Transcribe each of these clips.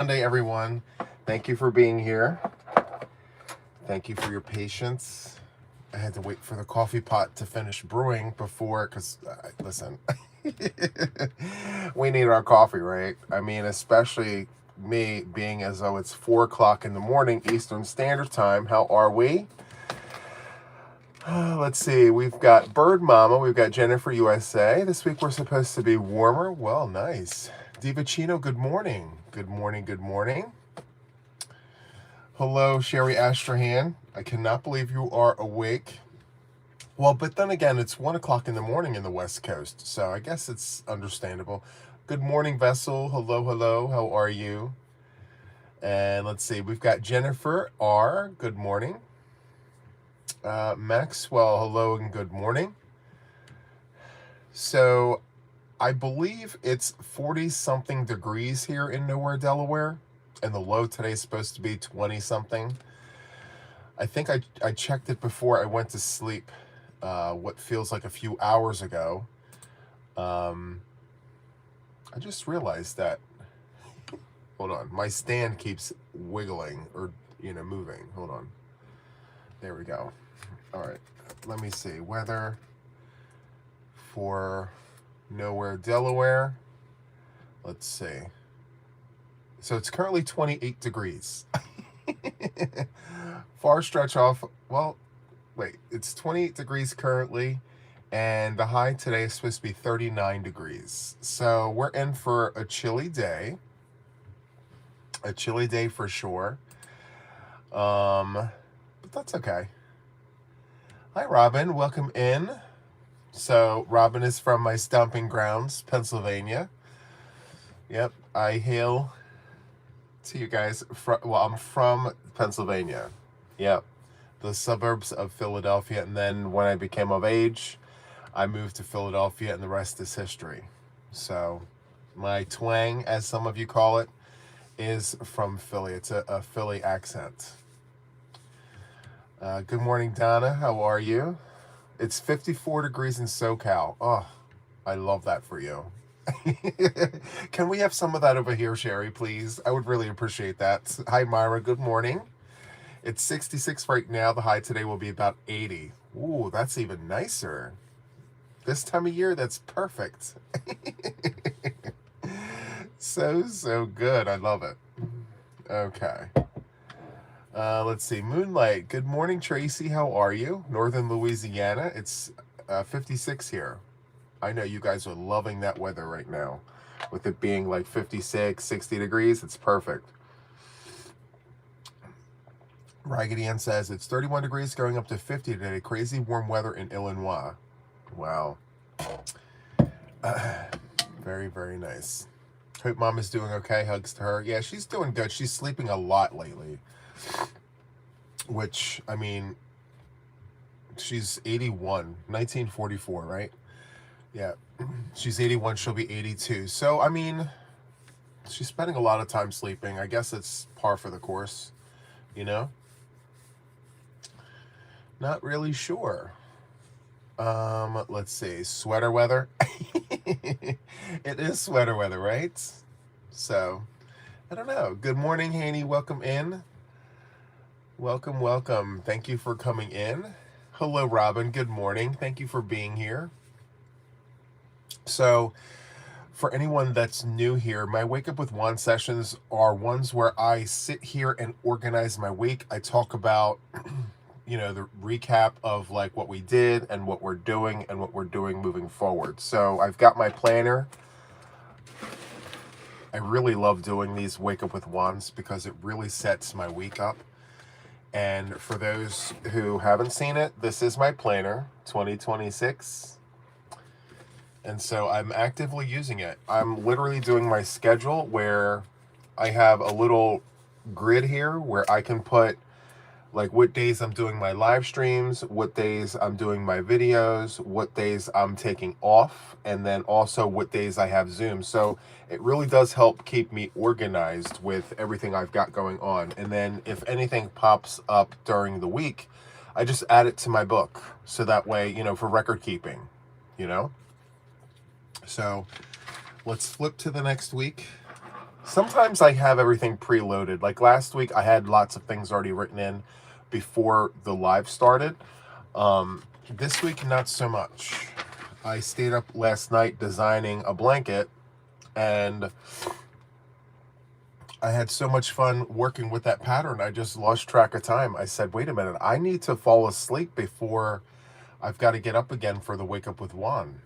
Monday, everyone. Thank you for being here. Thank you for your patience. I had to wait for the coffee pot to finish brewing before, because, listen, we need our coffee, right? I mean, especially me being as though it's 4 o'clock in the morning Eastern Standard Time. How are we? Let's see. We've got Bird Mama. We've got Jennifer USA. This week we're supposed to be warmer. Well, nice. Divacino, good morning. Good morning. Good morning. Hello, Sherry Astrahan. I cannot believe you are awake. Well, but then again, it's 1 o'clock in the morning in the West Coast, so I guess it's understandable. Good morning, Vessel. Hello, hello. How are you? And let's see. We've got Jennifer R. Good morning. Maxwell, hello and good morning. So I believe it's 40-something degrees here in Nowhere, Delaware, and the low today is supposed to be 20-something. I think I checked it before I went to sleep, what feels like a few hours ago. I just realized that, hold on, my stand keeps wiggling or, moving. Hold on. There we go. All right, let me see. Weather for Nowhere, Delaware. Let's see. So it's currently 28 degrees. Far stretch off. Well, wait, it's 28 degrees currently, and the high today is supposed to be 39 degrees. So we're in for a chilly day. A chilly day for sure. But that's okay. Hi, Robin. Welcome in. So Robin is from my stomping grounds, Pennsylvania. Yep, I hail to you guys. I'm from Pennsylvania. Yep, the suburbs of Philadelphia. And then when I became of age, I moved to Philadelphia, and the rest is history. So my twang, as some of you call it, is from Philly. It's a Philly accent. Good morning, Donna. How are you? It's 54 degrees in SoCal. Oh, I love that for you. Can we have some of that over here, Sherry, please? I would really appreciate that. Hi, Myra. Good morning. It's 66 right now. The high today will be about 80. Ooh, that's even nicer. This time of year, that's perfect. So good. I love it. Okay. Let's see. Moonlight. Good morning, Tracy. How are you? Northern Louisiana. It's 56 here. I know you guys are loving that weather right now. With it being like 56, 60 degrees, it's perfect. Raggedy Ann says it's 31 degrees going up to 50 today. Crazy warm weather in Illinois. Wow. Very, very nice. Hope Mom is doing okay. Hugs to her. Yeah, she's doing good. She's sleeping a lot lately. Which, I mean, she's 81. 1944, right? Yeah. She's 81. She'll be 82. So, I mean, she's spending a lot of time sleeping. I guess it's par for the course, you know? Not really sure. Let's see. Sweater weather. It is sweater weather, right? So, I don't know. Good morning, Haney. Welcome in. Welcome, welcome. Thank you for coming in. Hello, Robin. Good morning. Thank you for being here. So, for anyone that's new here, my Wake Up with Juan sessions are ones where I sit here and organize my week. I talk about, the recap of like what we did and what we're doing and what we're doing moving forward. So I've got my planner. I really love doing these Wake Up with Juans because it really sets my week up. And for those who haven't seen it, this is my planner, 2026. And so I'm actively using it. I'm literally doing my schedule where I have a little grid here where I can put like what days I'm doing my live streams, what days I'm doing my videos, what days I'm taking off, and then also what days I have Zoom. So it really does help keep me organized with everything I've got going on. And then if anything pops up during the week, I just add it to my book. So that way, for record keeping, So let's flip to the next week. Sometimes I have everything preloaded. Like last week, I had lots of things already written in before the live started. This week, not so much. I stayed up last night designing a blanket, and I had so much fun working with that pattern. I just lost track of time. I said, wait a minute, I need to fall asleep before I've got to get up again for the Wake Up with Juan.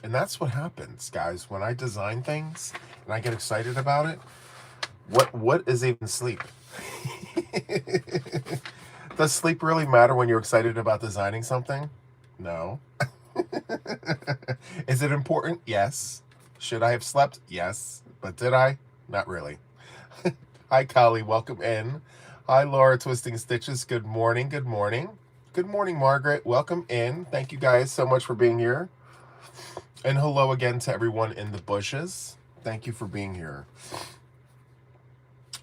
And that's what happens, guys. When I design things and I get excited about it, what is even sleep? Does sleep really matter when you're excited about designing something? No. Is it important? Yes. Should I have slept? Yes. But did I? Not really. Hi, Kali. Welcome in. Hi, Laura Twisting Stitches. Good morning. Good morning. Good morning, Margaret. Welcome in. Thank you guys so much for being here. And hello again to everyone in the bushes. Thank you for being here.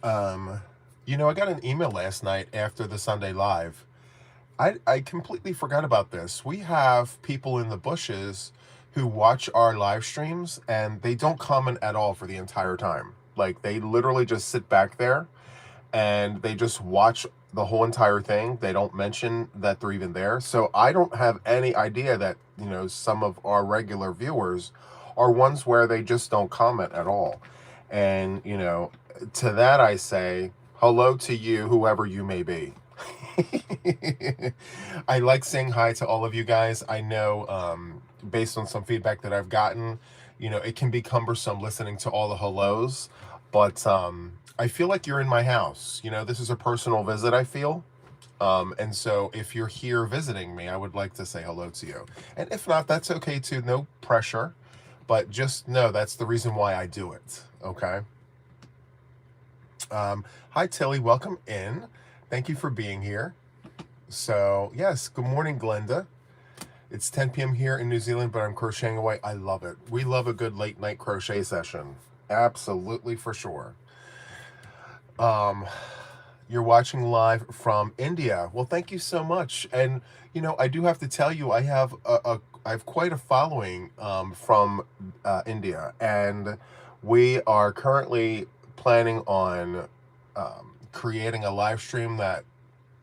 You know, I got an email last night after the Sunday Live. I completely forgot about this. We have people in the bushes who watch our live streams and they don't comment at all for the entire time. Like, they literally just sit back there and they just watch the whole entire thing. They don't mention that they're even there. So I don't have any idea that, you know, some of our regular viewers are ones where they just don't comment at all. And, you know, to that I say, hello to you, whoever you may be. I like saying hi to all of you guys. I know, based on some feedback that I've gotten, you know, it can be cumbersome listening to all the hellos, but I feel like you're in my house. You know, this is a personal visit, I feel. And so if you're here visiting me, I would like to say hello to you. And if not, that's okay too. No pressure. But just know that's the reason why I do it. Okay. Hi, Tilly. Welcome in. Thank you for being here. So, yes, good morning, Glenda. It's 10 p.m. here in New Zealand, but I'm crocheting away. I love it. We love a good late night crochet session. Absolutely, for sure. You're watching live from India. Well, thank you so much. And, you know, I do have to tell you, I have quite a following from India, and we are currently planning on creating a live stream that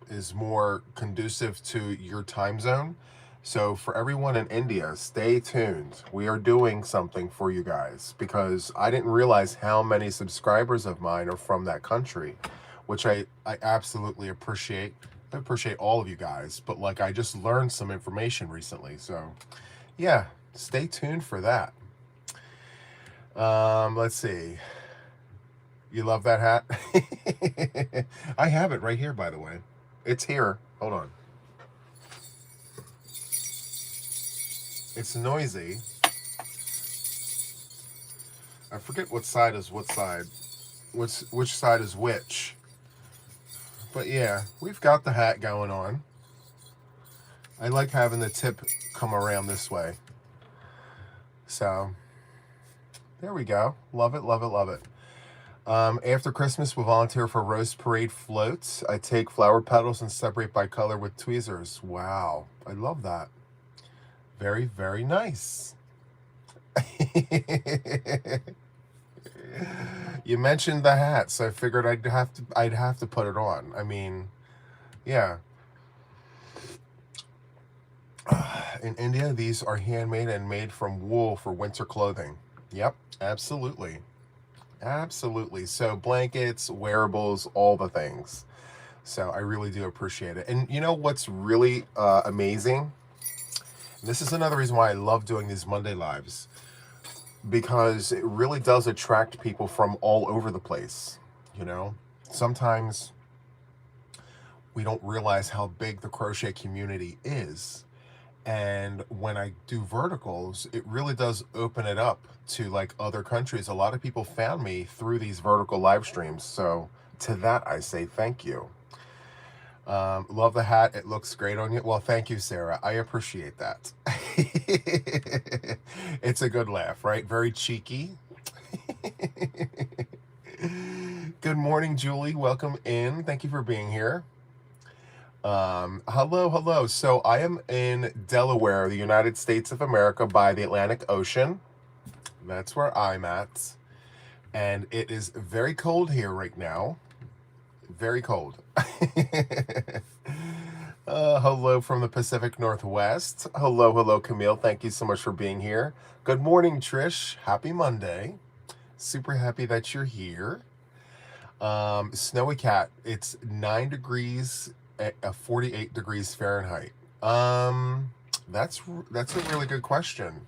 is more conducive to your time zone. So for everyone in India, stay tuned. We are doing something for you guys because I didn't realize how many subscribers of mine are from that country, which I absolutely appreciate. I appreciate all of you guys, but like I just learned some information recently. So yeah, stay tuned for that. Let's see. You love that hat? I have it right here, by the way. It's here. Hold on. It's noisy. I forget what side is what side. Which side is which. But yeah, we've got the hat going on. I like having the tip come around this way. So, there we go. Love it, love it, love it. After Christmas, we'll volunteer for Rose Parade floats. I take flower petals and separate by color with tweezers. Wow, I love that. Very, very nice. You mentioned the hat, so I figured I'd have to put it on. I mean, yeah. In India, these are handmade and made from wool for winter clothing. Yep, absolutely. Absolutely. So blankets, wearables, all the things. So I really do appreciate it. And you know what's really amazing? This is another reason why I love doing these Monday lives, because it really does attract people from all over the place. You know, sometimes we don't realize how big the crochet community is. And when I do verticals, it really does open it up to like other countries. A lot of people found me through these vertical live streams. So to that, I say thank you. Love the hat. It looks great on you. Well, thank you, Sarah. I appreciate that. It's a good laugh, right? Very cheeky. Good morning, Julie. Welcome in. Thank you for being here. Hello. So I am in Delaware, the United States of America, by the Atlantic Ocean. That's where I'm at. And it is very cold here right now. Very cold. Hello from the Pacific Northwest. Hello, hello, Camille. Thank you so much for being here. Good morning, Trish. Happy Monday. Super happy that you're here. Snowy Cat, it's 9 degrees at 48 degrees Fahrenheit. That's a really good question.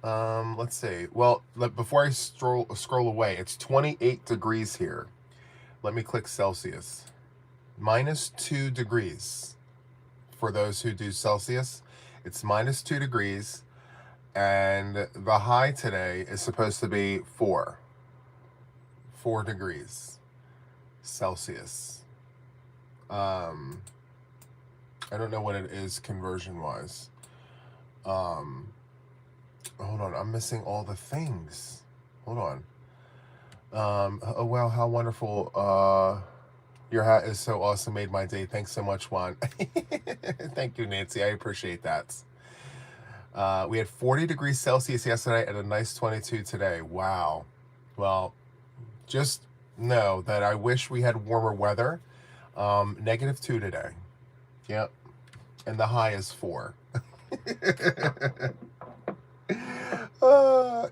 Let's see. Well, before I scroll away, it's 28 degrees here. Let me click Celsius. -2 degrees. For those who do Celsius, it's -2 degrees, and the high today is supposed to be 4 degrees Celsius. I don't know what it is conversion wise. Hold on, I'm missing all the things. Hold on. Oh wow, how wonderful. Your hat is so awesome, made my day. Thanks so much, Juan. Thank you, Nancy. I appreciate that. We had 40 degrees Celsius yesterday and a nice 22 today. Wow. Well, just know that I wish we had warmer weather. -2 today. Yep. And the high is 4.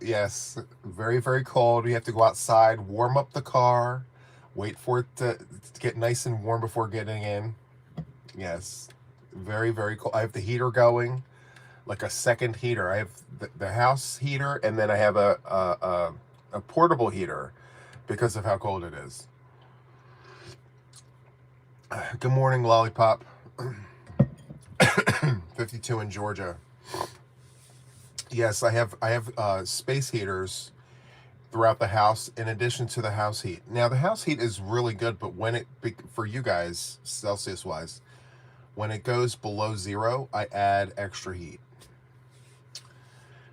Yes, very, very cold. We have to go outside, warm up the car, wait for it to get nice and warm before getting in. Yes, very, very cold. I have the heater going, like a second heater. I have the house heater, and then I have a portable heater because of how cold it is. Good morning, Lollipop. 52 in Georgia. Yes, I have space heaters throughout the house in addition to the house heat. Now the house heat is really good, but when it for you guys Celsius wise, when it goes below 0, I add extra heat.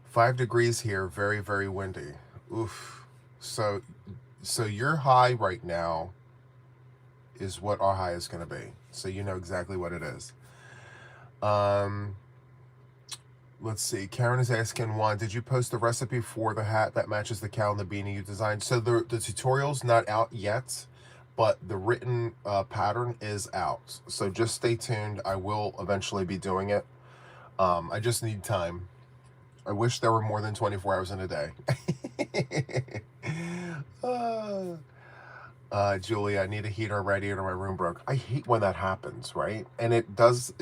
5 degrees here, very, very windy. Oof. So your high right now is what our high is going to be. So you know exactly what it is. Let's see. Karen is asking, Juan, did you post the recipe for the hat that matches the cow and the beanie you designed? So the tutorial's not out yet, but the written pattern is out. So just stay tuned. I will eventually be doing it. I just need time. I wish there were more than 24 hours in a day. Julie, I need a heater radiator. My room broke. I hate when that happens, right? And it does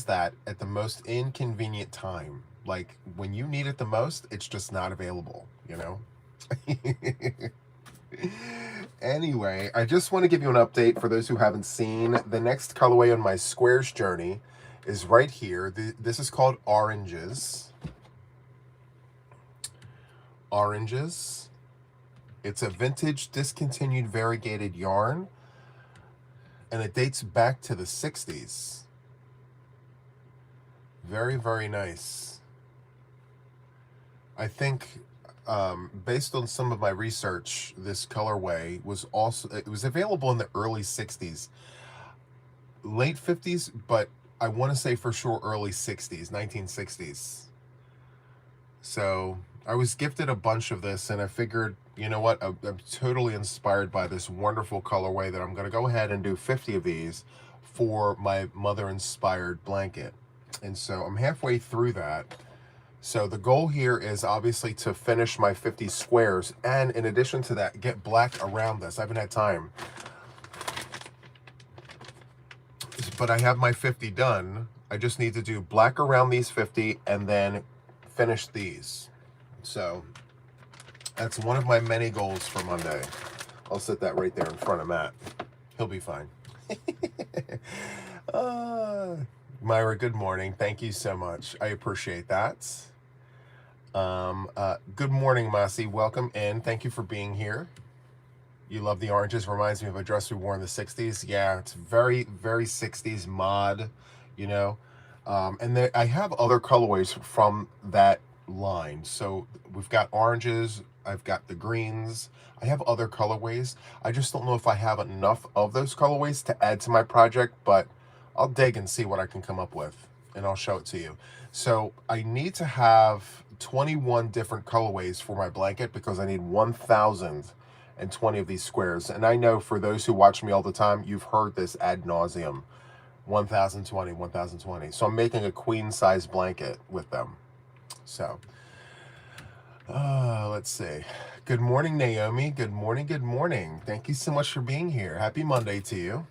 that at the most inconvenient time. Like when you need it the most, it's just not available, you know? Anyway, I just want to give you an update for those who haven't seen. The next colorway on my squares journey is right here. This is called Oranges. Oranges. It's a vintage discontinued variegated yarn, and it dates back to the 60s. Very, very nice. I think based on some of my research, this colorway was available in the early 60s, late 50s, but I want to say for sure early 60s, 1960s. So I was gifted a bunch of this, and I figured, you know what, I'm totally inspired by this wonderful colorway that I'm going to go ahead and do 50 of these for my mother-inspired blanket. And so I'm halfway through that. So the goal here is obviously to finish my 50 squares, and in addition to that, get black around this. I haven't had time. But I have my 50 done. I just need to do black around these 50 and then finish these. So that's one of my many goals for Monday. I'll set that right there in front of Matt. He'll be fine. Myra, good morning. Thank you so much. I appreciate that. Good morning, Masi. Welcome in. Thank you for being here. You love the oranges. Reminds me of a dress we wore in the 60s. Yeah, it's very, very 60s mod, you know. And I have other colorways from that line. So we've got oranges. I've got the greens. I have other colorways. I just don't know if I have enough of those colorways to add to my project, but I'll dig and see what I can come up with, and I'll show it to you. So I need to have 21 different colorways for my blanket because I need 1,000 and 20 of these squares. And I know for those who watch me all the time, you've heard this ad nauseum. 1020, 1020. So I'm making a queen size blanket with them. So, let's see. Good morning, Naomi. Good morning. Good morning. Thank you so much for being here. Happy Monday to you.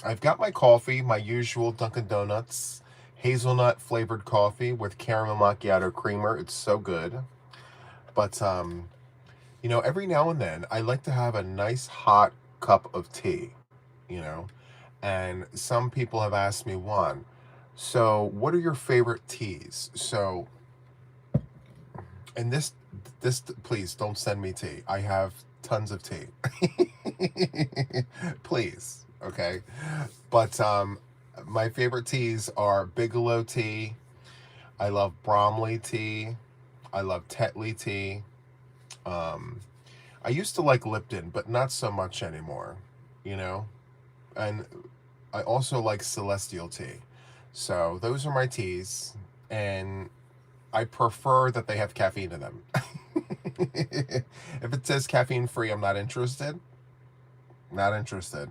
I've got my coffee, my usual Dunkin' Donuts hazelnut flavored coffee with caramel macchiato creamer. It's so good. But you know, every now and then I like to have a nice hot cup of tea, you know. And some people have asked me, Juan, so what are your favorite teas? So, and this please don't send me tea. I have tons of tea. Please, okay? But my favorite teas are Bigelow tea. I love Bromley tea. I love Tetley tea. Um, I used to like Lipton, but not so much anymore, you know? And I also like Celestial tea. So those are my teas, and I prefer that they have caffeine in them. If it says caffeine free, I'm not interested. Not interested.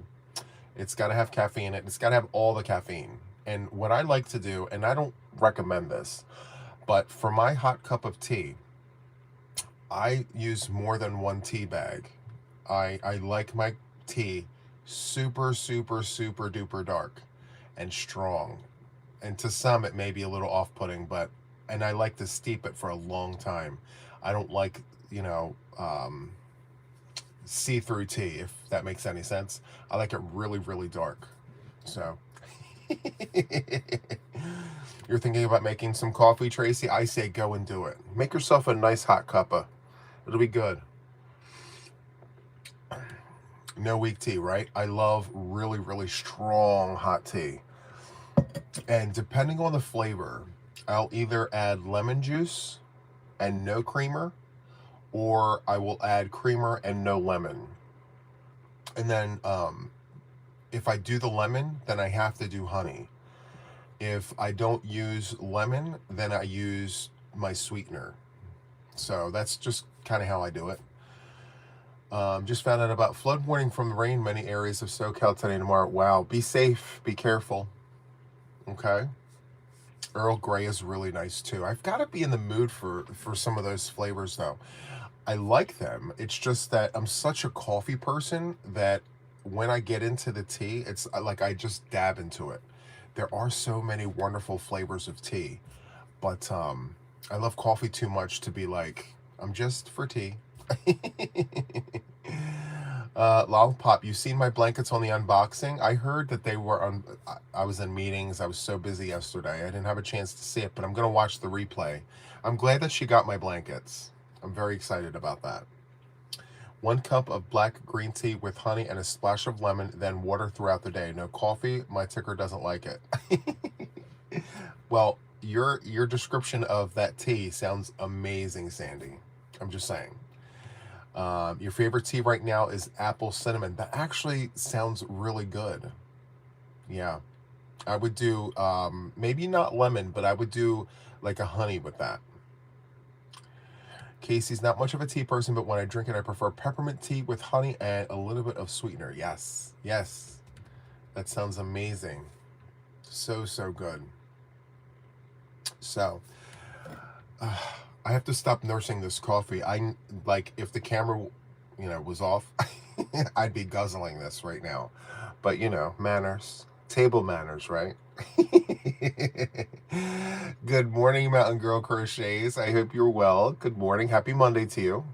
It's got to have caffeine in it. It's got to have all the caffeine. And what I like to do, and I don't recommend this, but for my hot cup of tea, I use more than one tea bag. I like my tea super, super, super duper dark and strong. And to some, it may be a little off-putting, but, and I like to steep it for a long time. I don't like, you know, see-through tea, if that makes any sense. I like it really, really dark. So, you're thinking about making some coffee, Tracy? I say go and do it. Make yourself a nice hot cuppa. It'll be good. No weak tea, right? I love really, really strong hot tea. And depending on the flavor, I'll either add lemon juice and no creamer, or I will add creamer and no lemon. And then if I do the lemon, then I have to do honey. If I don't use lemon, then I use my sweetener. So that's just kind of how I do it. Just found out about flood warning from the rain in many areas of SoCal today and tomorrow. Wow, be safe, be careful. Okay. Earl Grey is really nice too. I've got to be in the mood for some of those flavors though. I like them. It's just that I'm such a coffee person that when I get into the tea, it's like I just dab into it. There are so many wonderful flavors of tea, but I love coffee too much to be like, I'm just for tea. Lollipop, you seen my blankets on the unboxing? I heard that they were on. I was in meetings. I was so busy yesterday. I didn't have a chance to see it, but I'm going to watch the replay. I'm glad that she got my blankets. I'm very excited about that. 1 cup of black green tea with honey and a splash of lemon, then water throughout the day. No coffee. My ticker doesn't like it. Well, your description of that tea sounds amazing, Sandy. I'm just saying. Your favorite tea right now is apple cinnamon. That actually sounds really good. Yeah. I would do, maybe not lemon, but I would do like a honey with that. Casey's not much of a tea person, but when I drink it, I prefer peppermint tea with honey and a little bit of sweetener. Yes. Yes. That sounds amazing. So, so good. So, I have to stop nursing this coffee. I like if the camera, you know, was off, I'd be guzzling this right now. But you know, manners, table manners, right? Good morning, Mountain Girl Crochets. I hope you're well. Good morning. Happy Monday to you.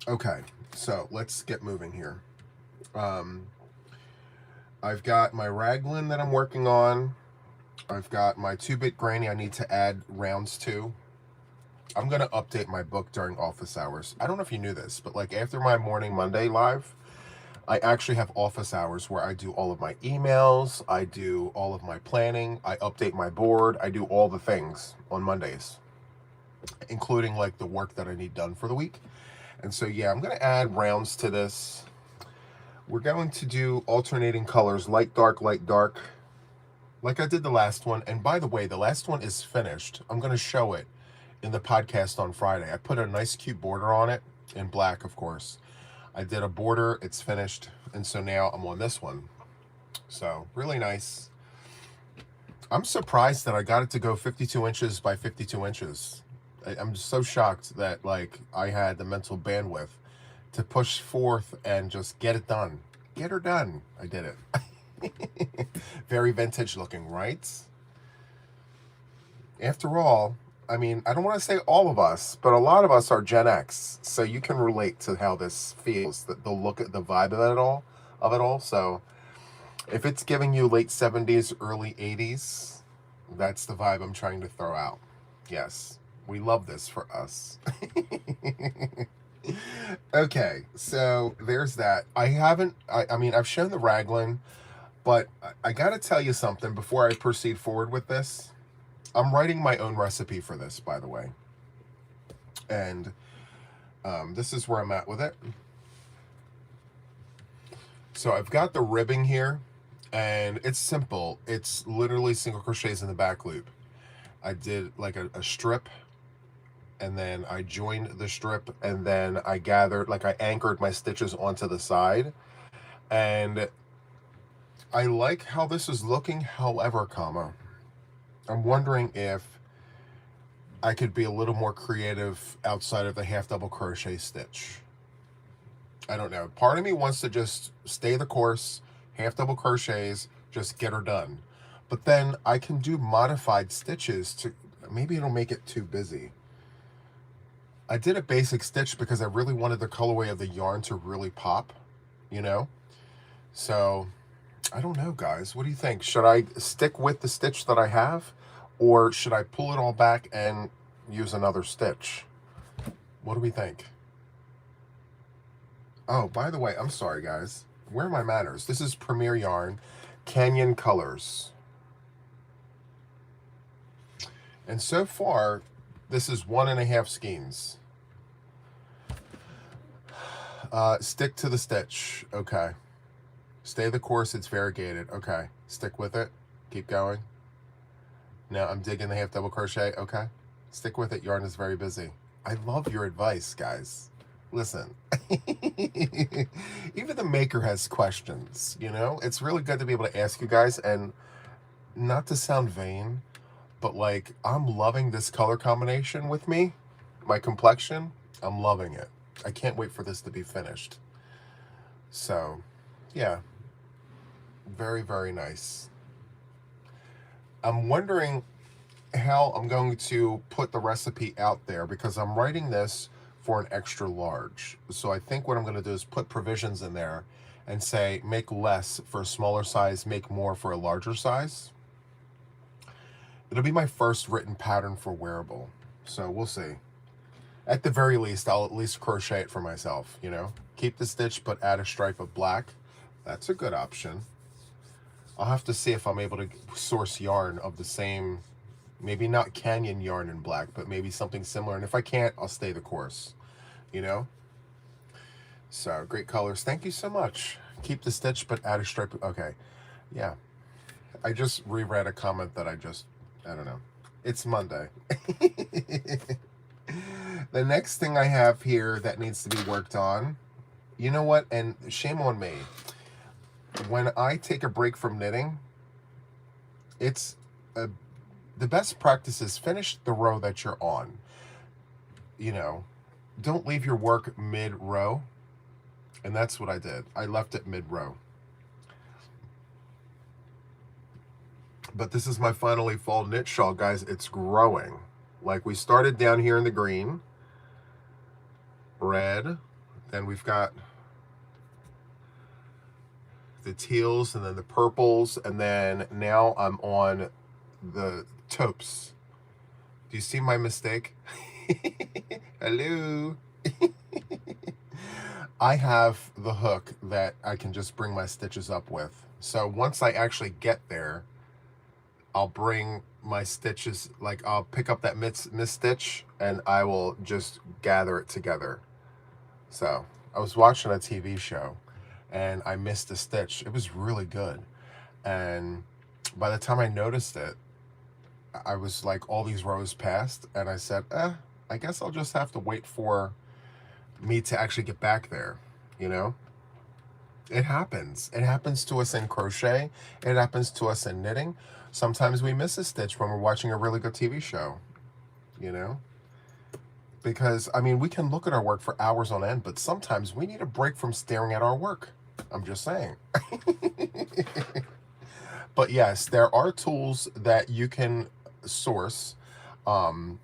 Okay, so let's get moving here. I've got my raglan that I'm working on. I've got my 2-bit granny I need to add rounds to. I'm going to update my book during office hours. I don't know if you knew this, but like after my morning Monday live, I actually have office hours where I do all of my emails, I do all of my planning, I update my board, I do all the things on Mondays, including like the work that I need done for the week. And so yeah, I'm going to add rounds to this. We're going to do alternating colors, light, dark, like I did the last one. And by the way, the last one is finished. I'm going to show it in the podcast on Friday. I put a nice cute border on it in black, of course. I did a border, it's finished, and so now I'm on this one. So really nice. I'm surprised that I got it to go 52 inches by 52 inches. I'm so shocked that like I had the mental bandwidth to push forth and just get it done. Get her done. I did it. Very vintage looking, right? After all, I mean, I don't want to say all of us, but a lot of us are Gen X, so you can relate to how this feels, the look at the vibe of it all. So if it's giving you late 70s, early 80s, that's the vibe I'm trying to throw out. Yes, we love this for us. Okay, so there's that. I mean, I've shown the raglan, but I gotta tell you something before I proceed forward with this. I'm writing my own recipe for this, by the way. And this is where I'm at with it. So I've got the ribbing here, and it's simple. It's literally single crochets in the back loop. I did like a strip, and then I joined the strip, and then I gathered, like I anchored my stitches onto the side. And I like how this is looking. However, I'm wondering if I could be a little more creative outside of the half double crochet stitch. I don't know. Part of me wants to just stay the course, half double crochets, just get her done. But then I can do modified stitches to, maybe it'll make it too busy. I did a basic stitch because I really wanted the colorway of the yarn to really pop, you know? So I don't know, guys. What do you think? Should I stick with the stitch that I have, or should I pull it all back and use another stitch? What do we think? Oh, by the way, I'm sorry, guys. Where are my manners? This is Premier Yarn, Canyon Colors. And so far, this is 1.5 skeins. Stick to the stitch. Okay. Stay the course, it's variegated. Okay. Stick with it. Keep going. Now I'm digging the half double crochet. Okay. Stick with it. Yarn is very busy. I love your advice, guys. Listen. Even the maker has questions, you know? It's really good to be able to ask you guys, and not to sound vain, but like, I'm loving this color combination with me. My complexion, I'm loving it. I can't wait for this to be finished. So, yeah. Very, very nice. I'm wondering how I'm going to put the recipe out there, because I'm writing this for an extra large. So I think what I'm going to do is put provisions in there and say, make less for a smaller size, make more for a larger size. It'll be my first written pattern for wearable. So we'll see. At the very least, I'll at least crochet it for myself, you know? Keep the stitch, but add a stripe of black. That's a good option. I'll have to see if I'm able to source yarn of the same, maybe not Canyon yarn in black, but maybe something similar. And if I can't, I'll stay the course, you know? So, great colors. Thank you so much. Keep the stitch, but add a stripe. Okay. Yeah. I just reread a comment that I don't know. It's Monday. The next thing I have here that needs to be worked on, you know what? And shame on me. When I take a break from knitting, the best practice is finish the row that you're on. You know, don't leave your work mid-row. And that's what I did. I left it mid-row. But this is my finally fall knit shawl, guys. It's growing. Like, we started down here in the green, red, then we've got the teals, and then the purples, and then now I'm on the taupes. Do you see my mistake? Hello. I have the hook that I can just bring my stitches up with. So once I actually get there, I'll bring my stitches, like I'll pick up that miss stitch and I will just gather it together. So I was watching a TV show and I missed a stitch. It was really good. And by the time I noticed it, I was like, all these rows passed, and I said, I guess I'll just have to wait for me to actually get back there, you know? It happens. It happens to us in crochet. It happens to us in knitting. Sometimes we miss a stitch when we're watching a really good TV show, you know? Because, I mean, we can look at our work for hours on end, but sometimes we need a break from staring at our work. I'm just saying. But yes, there are tools that you can source um,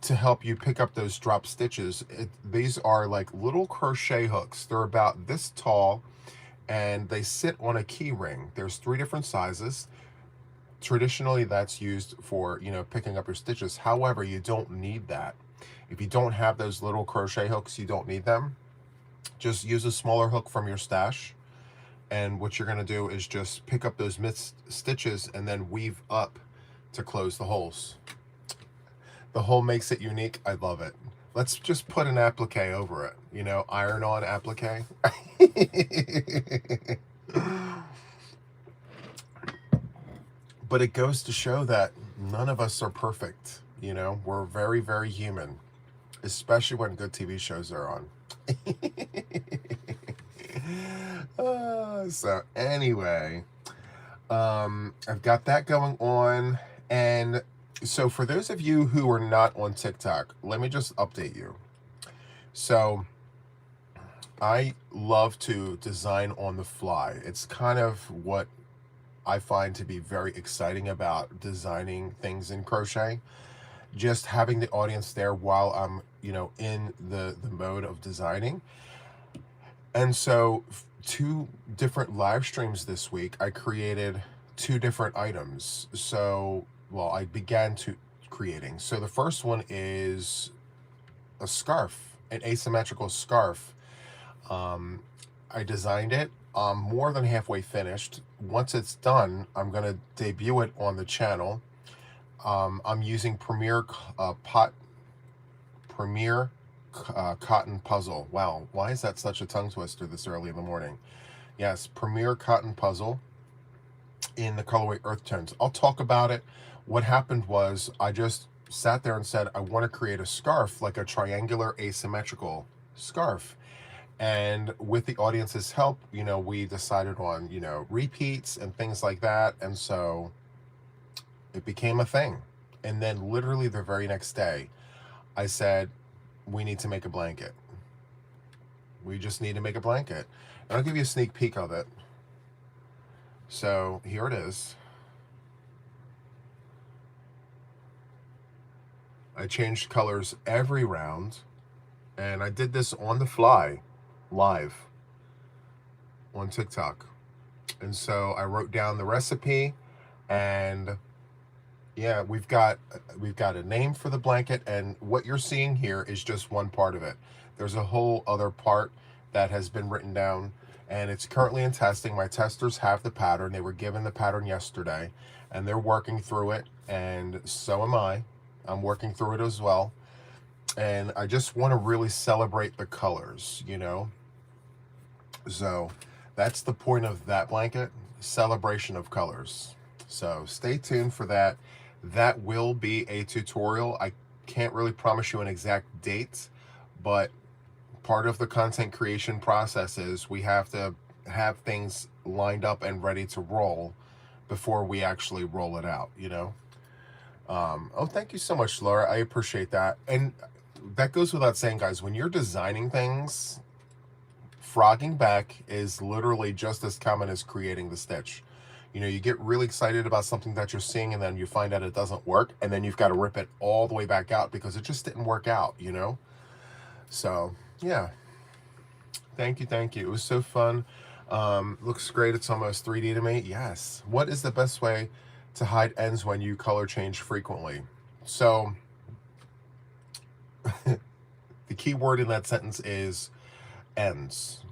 to help you pick up those drop stitches. These are like little crochet hooks. They're about this tall and they sit on a key ring. There's 3 different sizes. Traditionally, that's used for, picking up your stitches. However, you don't need that. If you don't have those little crochet hooks, you don't need them. Just use a smaller hook from your stash. And what you're going to do is just pick up those missed stitches and then weave up to close the holes. The hole makes it unique. I love it. Let's just put an applique over it, iron on applique. But it goes to show that none of us are perfect. We're very, very human, especially when good TV shows are on. So anyway, I've got that going on. And so for those of you who are not on TikTok, let me just update you. So I love to design on the fly. It's kind of what I find to be very exciting about designing things in crochet. Just having the audience there while I'm, in the mode of designing. And so 2 different live streams this week, I created 2 different items. So, well, I began to creating. So the first one is a scarf, an asymmetrical scarf. I designed it. I'm more than halfway finished. Once it's done, I'm going to debut it on the channel. I'm using Premier Cotton Puzzle. Wow, why is that such a tongue twister this early in the morning? Yes, Premier Cotton Puzzle in the colorway Earth Tones. I'll talk about it. What happened was I just sat there and said, I want to create a scarf, like a triangular asymmetrical scarf. And with the audience's help, we decided on, repeats and things like that. And so it became a thing. And then literally the very next day, I said, we need to make a blanket. We just need to make a blanket. And I'll give you a sneak peek of it. So here it is. I changed colors every round. And I did this on the fly, live, on TikTok. And so I wrote down the recipe, and yeah, we've got a name for the blanket, and what you're seeing here is just one part of it. There's a whole other part that has been written down, and it's currently in testing. My testers have the pattern. They were given the pattern yesterday, and they're working through it, and so am I. I'm working through it as well. And I just want to really celebrate the colors, So that's the point of that blanket, celebration of colors. So stay tuned for that. That will be a tutorial. I can't really promise you an exact date, but part of the content creation process is we have to have things lined up and ready to roll before we actually roll it out, Oh, thank you so much, Laura. I appreciate that. And that goes without saying, guys, when you're designing things, frogging back is literally just as common as creating the stitch. You get really excited about something that you're seeing, and then you find out it doesn't work, and then you've got to rip it all the way back out because it just didn't work out, So, yeah. Thank you. It was so fun. Looks great. It's almost 3D to me. Yes. What is the best way to hide ends when you color change frequently? So, the key word in that sentence is ends.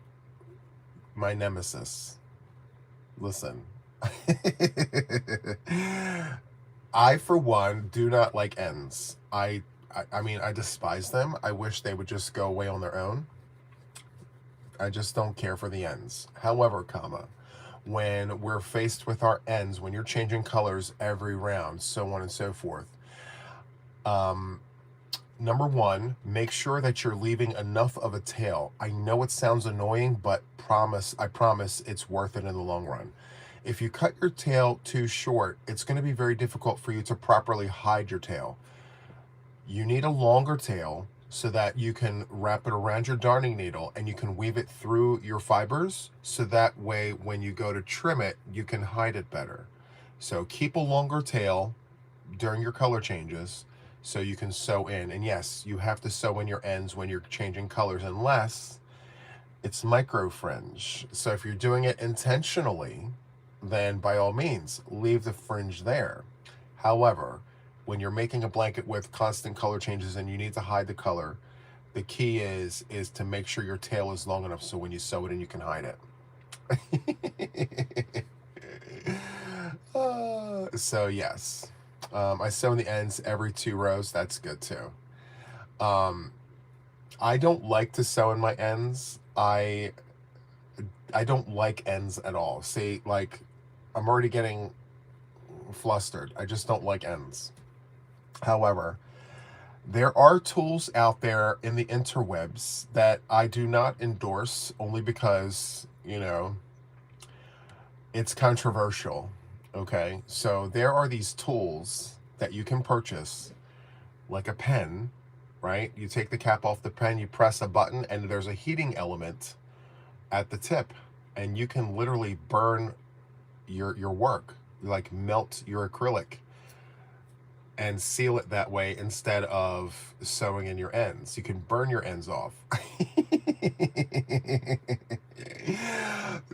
My nemesis. Listen. I, for one, do not like ends. I mean, I despise them. I wish they would just go away on their own. I just don't care for the ends. However, when we're faced with our ends, when you're changing colors every round, so on and so forth. Number one, make sure that you're leaving enough of a tail. I know it sounds annoying, but I promise it's worth it in the long run. If you cut your tail too short, it's going to be very difficult for you to properly hide your tail. You need a longer tail so that you can wrap it around your darning needle and you can weave it through your fibers, so that way when you go to trim it, you can hide it better. So keep a longer tail during your color changes so you can sew in. And yes, you have to sew in your ends when you're changing colors, unless it's micro fringe. So if you're doing it intentionally, then by all means, leave the fringe there. However, when you're making a blanket with constant color changes and you need to hide the color, the key is to make sure your tail is long enough so when you sew it in, you can hide it. So yes, I sew in the ends every 2 rows. That's good too. I don't like to sew in my ends. I don't like ends at all. See, like, I'm already getting flustered. I just don't like ends. However, there are tools out there in the interwebs that I do not endorse, only because, it's controversial. Okay, so there are these tools that you can purchase, like a pen, right? You take the cap off the pen, you press a button, and there's a heating element at the tip, and you can literally burn your work, like melt your acrylic and seal it that way instead of sewing in your ends. You can burn your ends off.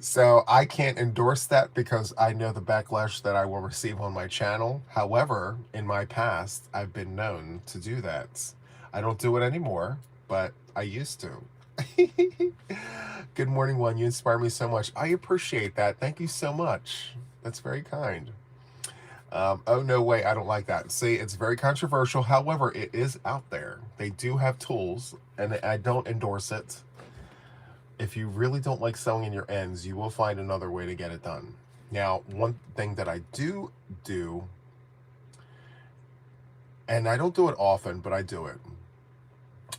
So I can't endorse that because I know the backlash that I will receive on my channel. However, in my past, I've been known to do that. I don't do it anymore, but I used to. Good morning, Juan. You inspire me so much. I appreciate that. Thank you so much. That's very kind. Oh, no way. I don't like that. See, it's very controversial. However, it is out there. They do have tools, and I don't endorse it. If you really don't like sewing in your ends, you will find another way to get it done. Now, one thing that I do, and I don't do it often, but I do it.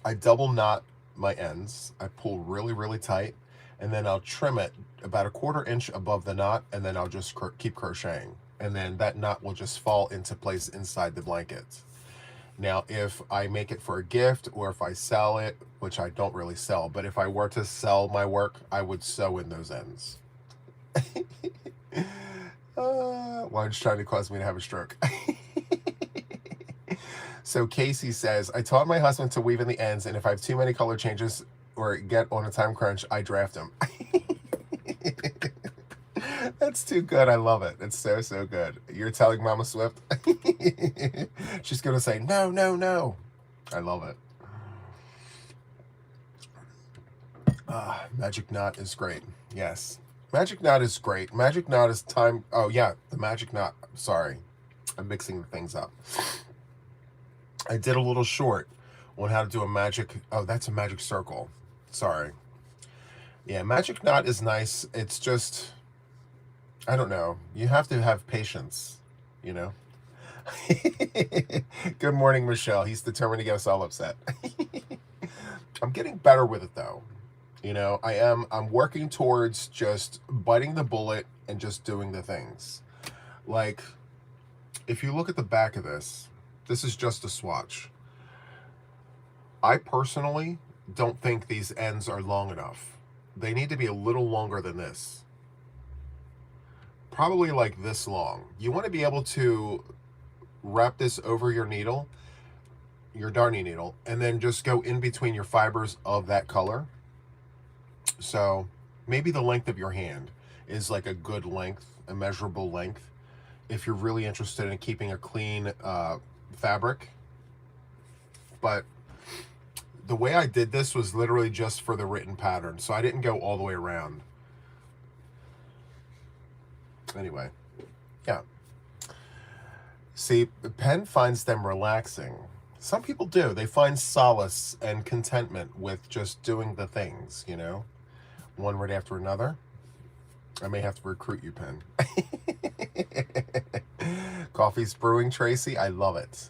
I double knot my ends. I pull really, really tight, and then I'll trim it about 1/4 inch above the knot, and then I'll just keep crocheting. And then that knot will just fall into place inside the blanket. Now, if I make it for a gift or if I sell it, which I don't really sell, but if I were to sell my work, I would sew in those ends. One's trying to cause me to have a stroke. So Casey says, I taught my husband to weave in the ends, and if I have too many color changes or get on a time crunch, I draft him. That's too good. I love it. It's so, so good. You're telling Mama Swift? She's going to say, no, no, no. I love it. Magic knot is great. Yes. Magic knot is great. Magic knot is time. Oh, yeah. The magic knot. Sorry. I'm mixing the things up. I did a little short on how to do a magic. Oh, that's a magic circle. Sorry. Yeah. Magic knot is nice. It's just, I don't know. You have to have patience, Good morning, Michelle. He's determined to get us all upset. I'm getting better with it, though. I'm working towards just biting the bullet and just doing the things. Like, if you look at the back of this is just a swatch. I personally don't think these ends are long enough. They need to be a little longer than this. Probably like this long. You want to be able to wrap this over your needle, your darning needle, and then just go in between your fibers of that color. So maybe the length of your hand is like a good length, a measurable length, if you're really interested in keeping a clean fabric. But the way I did this was literally just for the written pattern, so I didn't go all the way around. Anyway, yeah. See, the pen finds them relaxing. Some people do. They find solace and contentment with just doing the things, one right after another. I may have to recruit you, Pen. Coffee's brewing, Tracy. I love it.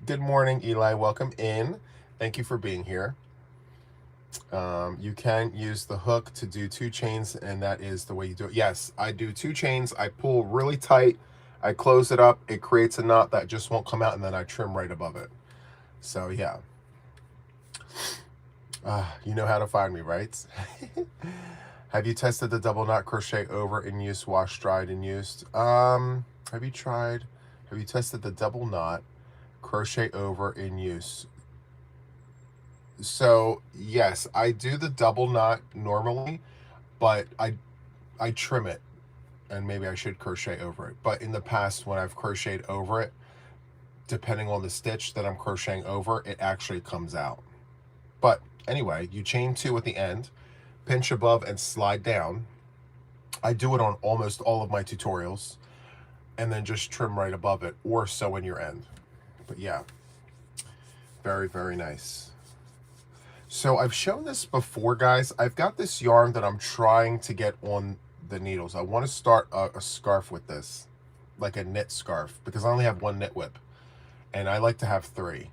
Good morning, Eli. Welcome in. Thank you for being here. You can use the hook to do 2 chains, and that is the way you do it. Yes, I do 2 chains. I pull really tight. I close it up. It creates a knot that just won't come out, and then I trim right above it. So, yeah. You know how to find me, right? Have you tested the double knot crochet over in use, washed, dried, and used? Have you tested the double knot crochet over in use? So, yes, I do the double knot normally, but I trim it, and maybe I should crochet over it. But in the past, when I've crocheted over it, depending on the stitch that I'm crocheting over, it actually comes out. But anyway, you chain 2 at the end, pinch above and slide down. I do it on almost all of my tutorials, and then just trim right above it or sew in your end. But yeah, very, very nice. So I've shown this before, guys. I've got this yarn that I'm trying to get on the needles. I want to start a scarf with this, like a knit scarf, because I only have 1 knit whip, and I like to have 3.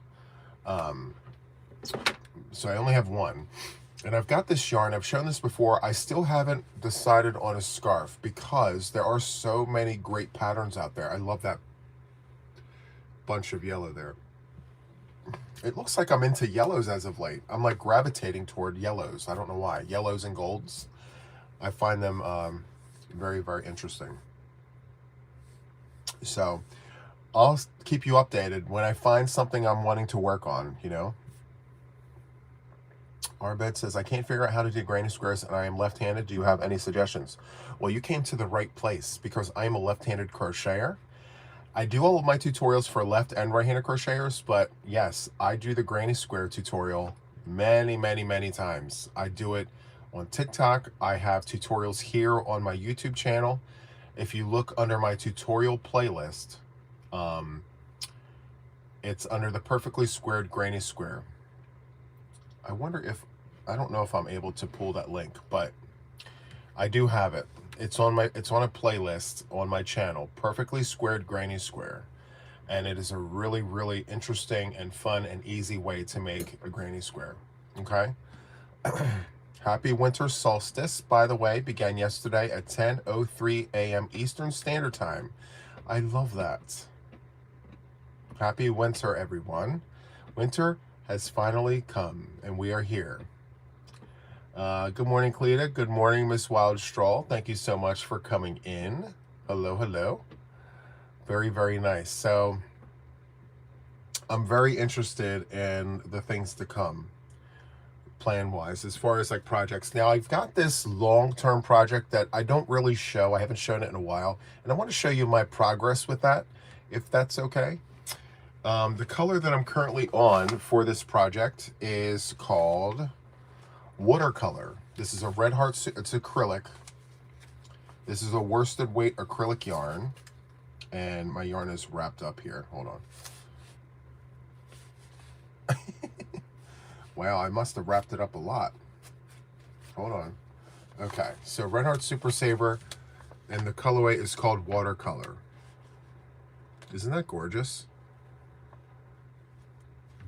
So I only have 1. And I've got this yarn. I've shown this before. I still haven't decided on a scarf because there are so many great patterns out there. I love that bunch of yellow there. It looks like I'm into yellows as of late. I'm like gravitating toward yellows. I don't know why. Yellows and golds. I find them very, very interesting. So I'll keep you updated when I find something I'm wanting to work on, you know. Arbed says, I can't figure out how to do granny squares and I am left-handed. Do you have any suggestions? Well, you came to the right place because I am a left-handed crocheter. I do all of my tutorials for left and right-handed crocheters, but yes, I do the granny square tutorial many, many, many times. I do it on TikTok. I have tutorials here on my YouTube channel. If you look under my tutorial playlist, it's under the perfectly squared granny square. I wonder if, I don't know if I'm able to pull that link, but I do have it. It's on a playlist on my channel, Perfectly Squared Granny Square. And it is a really, really interesting and fun and easy way to make a granny square. Okay? Happy winter solstice, by the way, began yesterday at 10:03 a.m. Eastern Standard Time. I love that. Happy winter, everyone. Winter has finally come, and we are here. Good morning, Cleta. Good morning, Miss Wildstraw. Thank you so much for coming in. Hello, hello. Very, very nice. So I'm very interested in the things to come, plan-wise, as far as like projects. Now, I've got this long-term project that I don't really show. I haven't shown it in a while, and I want to show you my progress with that, if that's okay. The color that I'm currently on for this project is called Watercolor. This is a Red Heart, it's acrylic. This is a worsted weight acrylic yarn, and my yarn is wrapped up here. Hold on. Wow, I must have wrapped it up a lot. Hold on. Okay, so Red Heart Super Saver, and the colorway is called Watercolor. Isn't that gorgeous?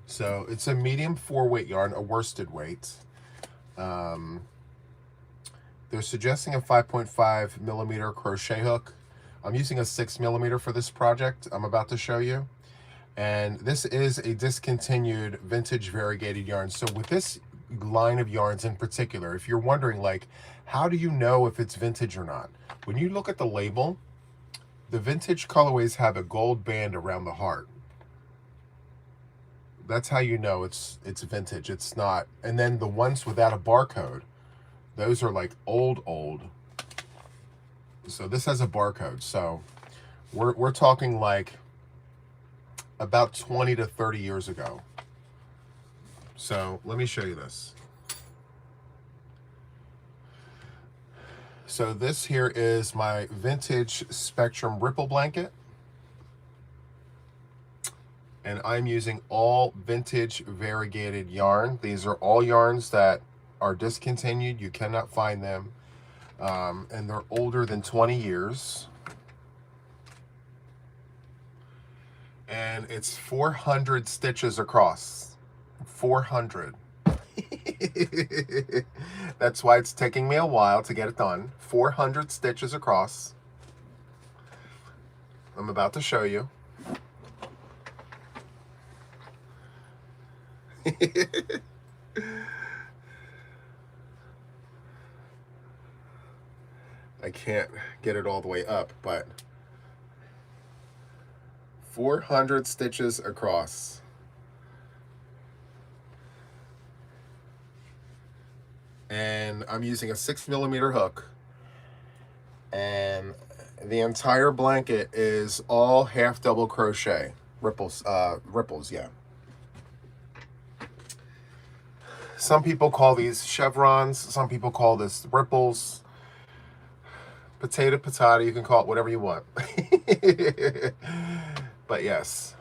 So it's a medium 4-weight yarn, a worsted weight. They're suggesting a 5.5 millimeter crochet hook. I'm using a 6mm for this project I'm about to show you. And this is a discontinued vintage variegated yarn. So with this line of yarns in particular, if you're wondering, like, how do you know if it's vintage or not? When you look at the label, the vintage colorways have a gold band around the heart. That's how you know it's vintage. It's not. And then the ones without a barcode, those are like old. So this has a barcode. So we're talking like about 20 to 30 years ago. So let me show you this. So this here is my vintage Spectrum Ripple blanket. And I'm using all vintage variegated yarn. These are all yarns that are discontinued. You cannot find them. And they're older than 20 years. And it's 400 stitches across. 400. That's why it's taking me a while to get it done. 400 stitches across. I'm about to show you. I can't get it all the way up, but 400 stitches across. And I'm using a 6mm hook, and the entire blanket is all half double crochet ripples. Yeah. Some people call these chevrons. Some people call this ripples. Potato, you can call it whatever you want. But yes.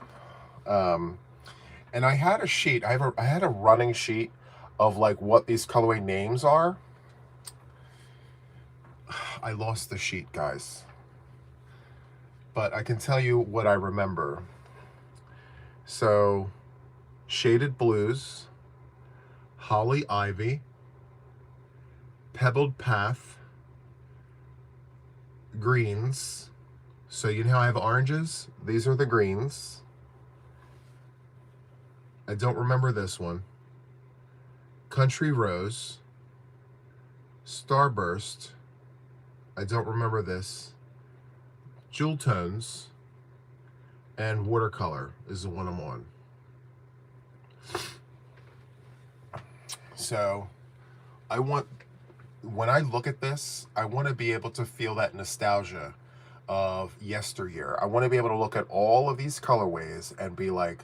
And I had a sheet. I had a running sheet of like what these colorway names are. I lost the sheet, guys. But I can tell you what I remember. So, Shaded Blues, Holly Ivy, Pebbled Path, greens. So you know how I have oranges? These are the greens. I don't remember this one. Country Rose, Starburst. I don't remember this. Jewel Tones, and Watercolor is the one I'm on. So when I look at this, I want to be able to feel that nostalgia of yesteryear. I want to be able to look at all of these colorways and be like,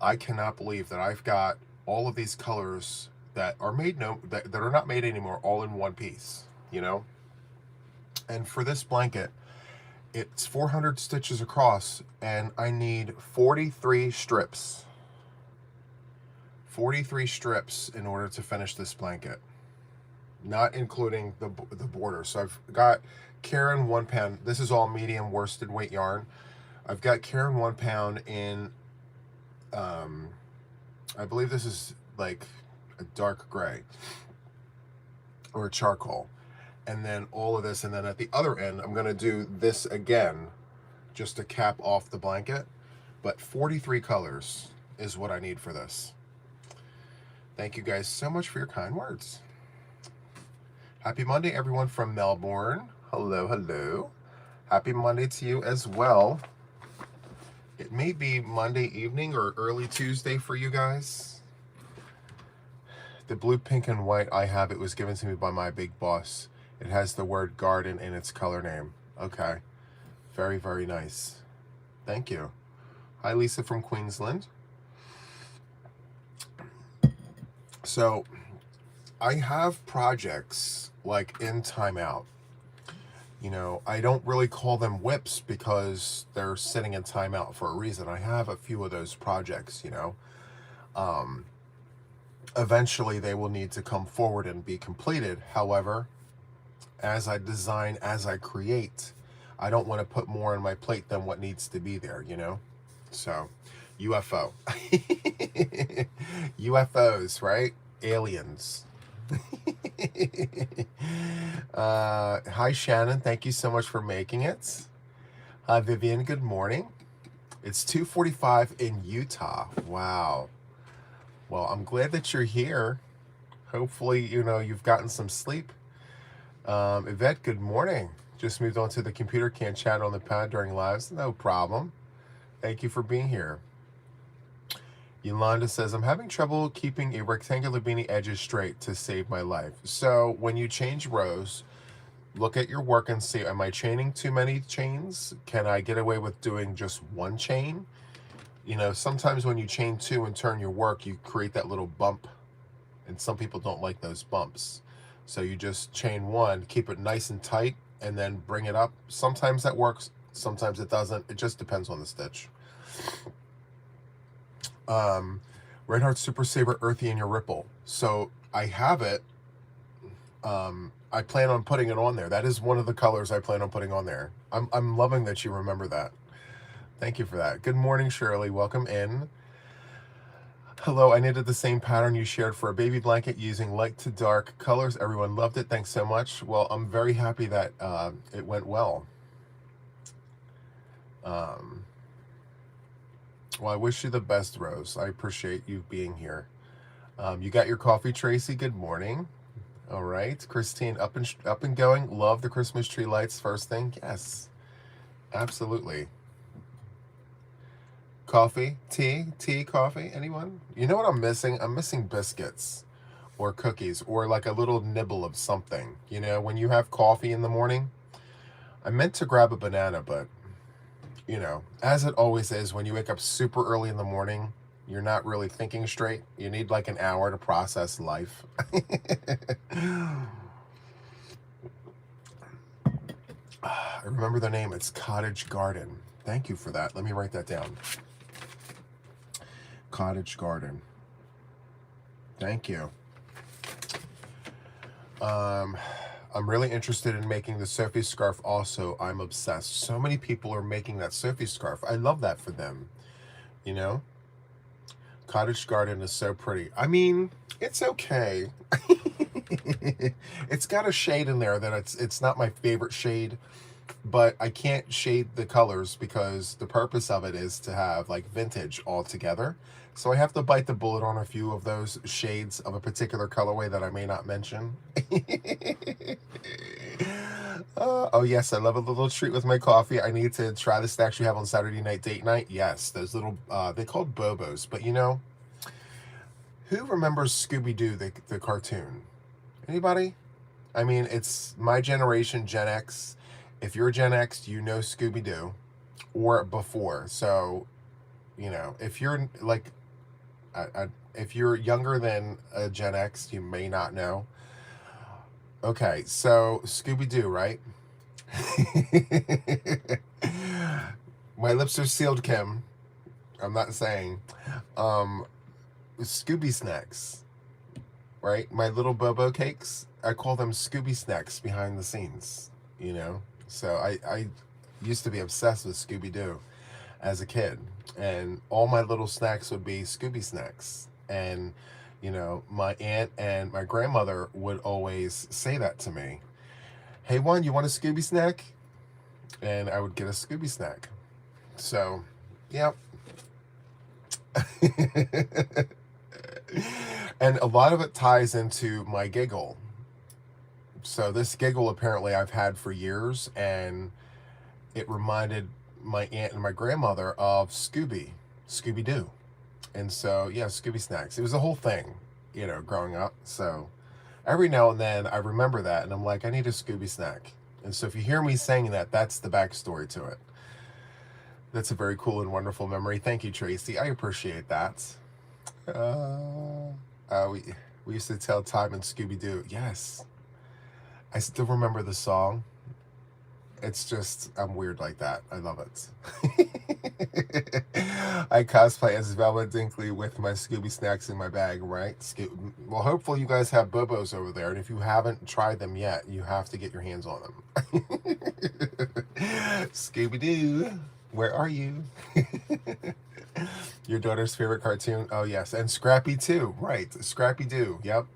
I cannot believe that I've got all of these colors that are made that are not made anymore, all in one piece, you know? And for this blanket, it's 400 stitches across, and I need 43 strips. 43 strips in order to finish this blanket, not including the border. So I've got Karen 1 pound. This is all medium worsted weight yarn. I've got Karen 1 pound in, I believe this is like a dark gray or a charcoal. And then all of this, and then at the other end, I'm gonna do this again, just to cap off the blanket. But 43 colors is what I need for this. Thank you guys so much for your kind words. Happy Monday, everyone from Melbourne. Hello, hello. Happy Monday to you as well. It may be Monday evening or early Tuesday for you guys. The blue, pink, and white I have, it was given to me by my big boss. It has the word garden in its color name. Okay. Very, very nice. Thank you. Hi, Lisa from Queensland. So, I have projects like in timeout. You know, I don't really call them whips because they're sitting in timeout for a reason. I have a few of those projects, you know. Eventually, they will need to come forward and be completed. However, as I design, as I create, I don't want to put more on my plate than what needs to be there, you know? So, UFO. UFOs, right? Aliens. Hi, Shannon. Thank you so much for making it. Hi, Vivian. Good morning. It's 2:45 in Utah. Wow. Well, I'm glad that you're here. Hopefully, you know, you've gotten some sleep. Yvette, good morning. Just moved onto the computer, can't chat on the pad during lives. No problem. Thank you for being here. Yolanda says, I'm having trouble keeping a rectangular beanie edges straight to save my life. So when you change rows, look at your work and see, am I chaining too many chains? Can I get away with doing just one chain? You know, sometimes when you chain two and turn your work, you create that little bump. And some people don't like those bumps. So you just chain one, keep it nice and tight, and then bring it up. Sometimes that works, sometimes it doesn't. It just depends on the stitch. Red Heart Super Saver Earthy in your ripple. So I have it I plan on putting it on there. That is one of the colors I plan on putting on there. I'm loving that you remember that. Thank you for that. Good morning, Shirley. Welcome in. Hello, I knitted the same pattern you shared for a baby blanket using light to dark colors. Everyone loved it. Thanks so much. Well, I'm very happy that it went well. Well, I wish you the best, Rose. I appreciate you being here. You got your coffee, Tracy? Good morning. All right, Christine, up and going. Love the Christmas tree lights. First thing, yes, absolutely. Coffee, tea, coffee. Anyone? You know what I'm missing? I'm missing biscuits or cookies or like a little nibble of something. You know, when you have coffee in the morning, I meant to grab a banana, but you know, as it always is, when you wake up super early in the morning, you're not really thinking straight. You need like an hour to process life. I remember the name. It's Cottage Garden. Thank you for that. Let me write that down. Cottage Garden. Thank you. I'm really interested in making the Sophie scarf also. I'm obsessed. So many people are making that Sophie scarf. I love that for them. You know? Cottage Garden is so pretty. I mean, it's okay. It's got a shade in there that it's not my favorite shade, but I can't shade the colors because the purpose of it is to have like vintage all together. So I have to bite the bullet on a few of those shades of a particular colorway that I may not mention. Oh yes, I love a little treat with my coffee. I need to try the snacks you have on Saturday night date night. Yes, those little, they called Bobos. But you know, who remembers Scooby-Doo, the cartoon? Anybody? I mean, it's my generation, Gen X. If you're Gen X, you know Scooby-Doo or before. So, you know, if you're like, if you're younger than a Gen X, you may not know. Okay, so Scooby-Doo, right? My lips are sealed, Kim. I'm not saying. Scooby snacks, right? My little Bobo cakes, I call them Scooby snacks behind the scenes, you know? So I used to be obsessed with Scooby-Doo as a kid, and all my little snacks would be Scooby snacks. And, you know, my aunt and my grandmother would always say that to me. Hey, Juan, you want a Scooby snack? And I would get a Scooby snack. So, yeah. And a lot of it ties into my giggle. So this giggle apparently I've had for years, and it reminded my aunt and my grandmother of Scooby-Doo. And so, yeah, Scooby snacks. It was a whole thing, you know, growing up. So every now and then I remember that, and I'm like, I need a Scooby snack. And so if you hear me saying that, that's the backstory to it. That's a very cool and wonderful memory. Thank you, Tracy. I appreciate that. We used to tell time in Scooby-Doo. Yes. I still remember the song. It's just, I'm weird like that. I love it. I cosplay as Velma Dinkley with my Scooby snacks in my bag, right? Well, hopefully you guys have Bobos over there, and if you haven't tried them yet, you have to get your hands on them. Scooby-Doo, where are you? Your daughter's favorite cartoon? Oh, yes. And Scrappy, too. Right. Scrappy-Doo. Yep.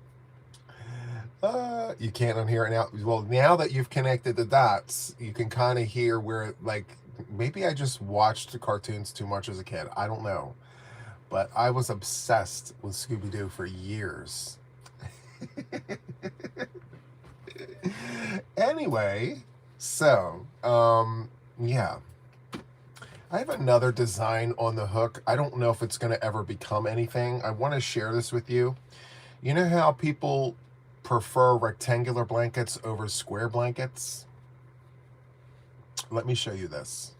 You can't unhear it now. Well, now that you've connected the dots, you can kind of hear where, like, maybe I just watched cartoons too much as a kid. I don't know. But I was obsessed with Scooby-Doo for years. Anyway, so, yeah. I have another design on the hook. I don't know if it's going to ever become anything. I want to share this with you. You know how people prefer rectangular blankets over square blankets? Let me show you this.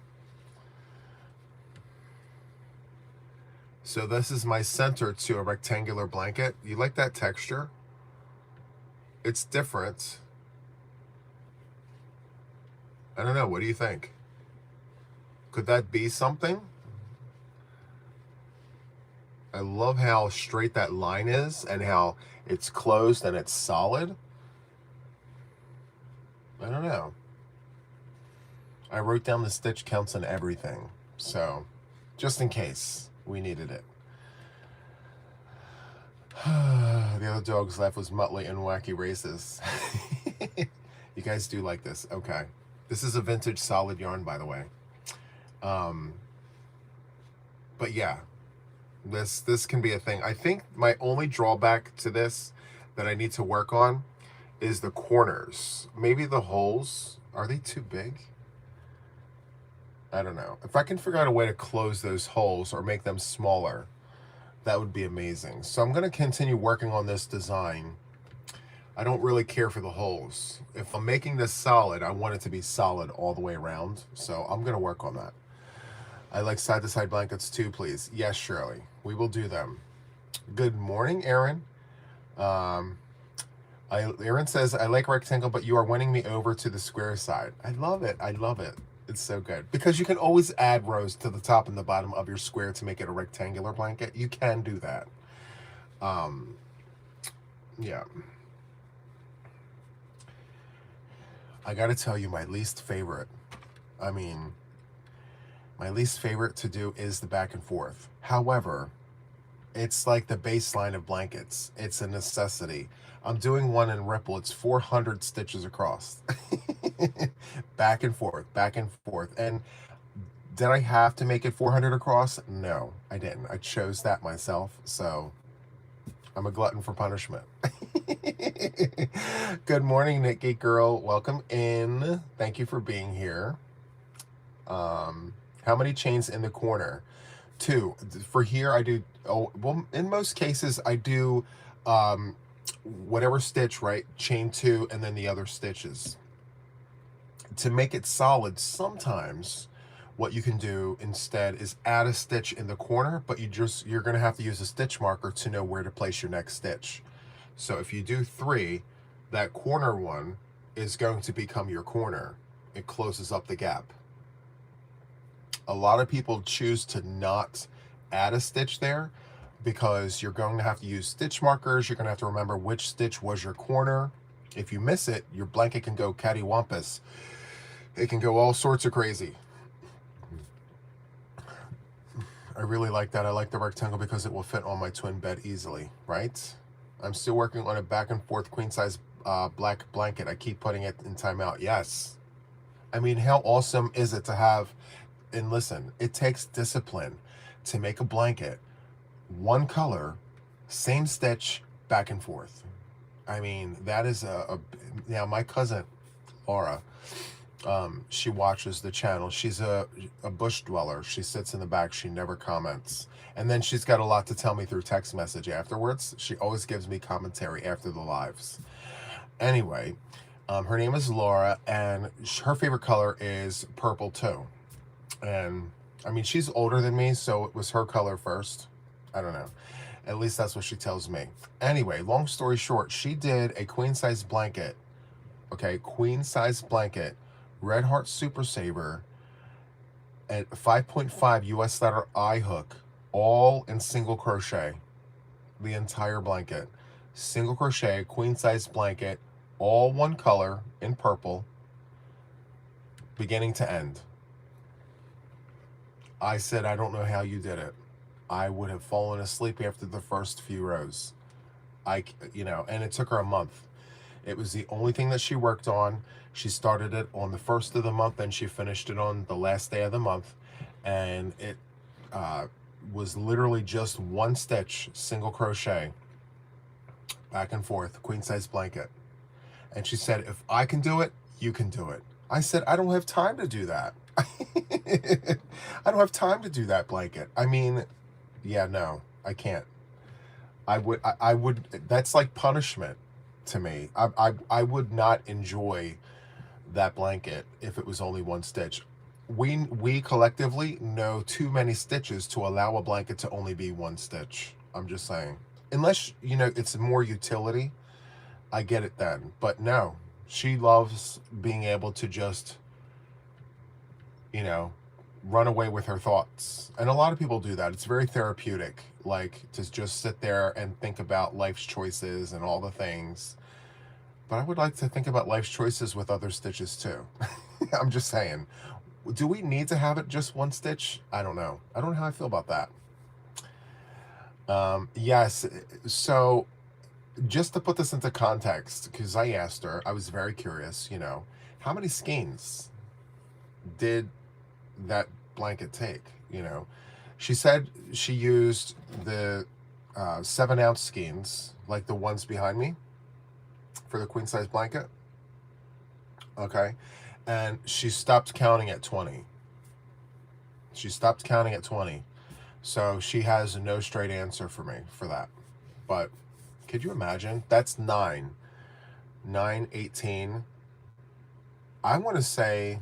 So this is my center to a rectangular blanket. You like that texture? It's different. I don't know. What do you think? Could that be something? I love how straight that line is and how it's closed and it's solid. I don't know. I wrote down the stitch counts and everything, so just in case we needed it. The other dog's laugh was Muttley and wacky races. You guys do like this. Okay. This is a vintage solid yarn, by the way. But yeah, this can be a thing. I think my only drawback to this that I need to work on is the corners. Maybe the holes. Are they too big? I don't know. If I can figure out a way to close those holes or make them smaller, that would be amazing. So I'm going to continue working on this design. I don't really care for the holes. If I'm making this solid, I want it to be solid all the way around. So I'm going to work on that. I like side-to-side blankets too, please. Yes, Shirley. We will do them. Good morning, Aaron. Aaron says, I like rectangle, but you are winning me over to the square side. I love it. I love it. It's so good. Because you can always add rows to the top and the bottom of your square to make it a rectangular blanket. You can do that. Yeah. I got to tell you, my least favorite, my least favorite to do is the back and forth. However, it's like the baseline of blankets. It's a necessity. I'm doing one in Ripple. It's 400 stitches across. Back and forth, back and forth. And did I have to make it 400 across? No, I didn't. I chose that myself. So I'm a glutton for punishment. Good morning, Knit Geek Girl. Welcome in. Thank you for being here. How many chains in the corner? 2. For here, I do, well, in most cases, I do whatever stitch, right? Chain 2 and then the other stitches. To make it solid, sometimes what you can do instead is add a stitch in the corner, but you're going to have to use a stitch marker to know where to place your next stitch. So if you do 3, that corner one is going to become your corner. It closes up the gap. A lot of people choose to not add a stitch there because you're going to have to use stitch markers. You're going to have to remember which stitch was your corner. If you miss it, your blanket can go cattywampus. It can go all sorts of crazy. I really like that. I like the rectangle because it will fit on my twin bed easily, right? I'm still working on a back and forth queen size black blanket. I keep putting it in timeout. Yes. I mean, how awesome is it to have, and listen, it takes discipline to make a blanket, one color, same stitch, back and forth. I mean, that is now my cousin, Laura, she watches the channel. She's a bush dweller. She sits in the back. She never comments. And then she's got a lot to tell me through text message afterwards. She always gives me commentary after the lives. Anyway, her name is Laura, and her favorite color is purple too. And I mean, she's older than me, so it was her color first. I don't know. At least that's what she tells me. Anyway, long story short, she did a queen size blanket. Okay, queen size blanket, Red Heart Super Saver, at 5.5 US letter I hook, all in single crochet. The entire blanket. Single crochet, queen size blanket, all one color in purple, beginning to end. I said, I don't know how you did it. I would have fallen asleep after the first few rows. And it took her a month. It was the only thing that she worked on. She started it on the first of the month, and she finished it on the last day of the month. And it was literally just one stitch, single crochet, back and forth, queen size blanket. And she said, if I can do it, you can do it. I said, I don't have time to do that. I don't have time to do that blanket. I mean, yeah, no, I can't. I would, that's like punishment to me. I would not enjoy that blanket if it was only one stitch. We collectively know too many stitches to allow a blanket to only be one stitch. I'm just saying. Unless, it's more utility, I get it then. But no, she loves being able to just, run away with her thoughts. And a lot of people do that. It's very therapeutic, like to just sit there and think about life's choices and all the things. But I would like to think about life's choices with other stitches too. I'm just saying. Do we need to have it just one stitch? I don't know. I don't know how I feel about that. Yes. So just to put this into context, because I asked her, I was very curious, how many skeins did that blanket take? She said she used the 7-ounce skeins, like the ones behind me, for the queen size blanket. Okay. And she stopped counting at 20. She stopped counting at 20. So she has no straight answer for me for that. But could you imagine? That's 9. 9, 18. I want to say,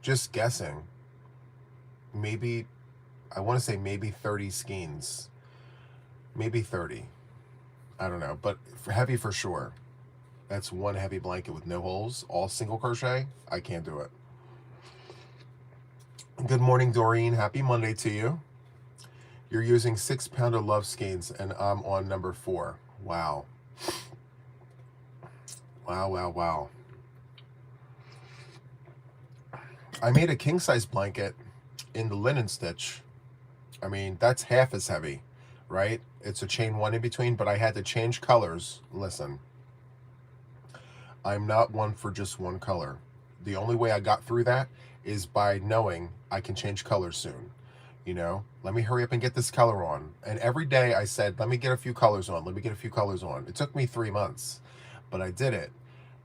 just guessing, maybe, I want to say maybe 30 skeins. Maybe 30. I don't know. But heavy for sure. That's one heavy blanket with no holes, all single crochet. I can't do it. Good morning, Doreen. Happy Monday to you. You're using 6-pounder love skeins, and I'm on number 4. Wow. Wow, wow, wow. I made a king-size blanket in the linen stitch. I mean, that's half as heavy, right? It's a chain 1 in between, but I had to change colors. Listen, I'm not one for just one color. The only way I got through that is by knowing I can change colors soon. Let me hurry up and get this color on. And every day I said, let me get a few colors on. Let me get a few colors on. It took me 3 months, but I did it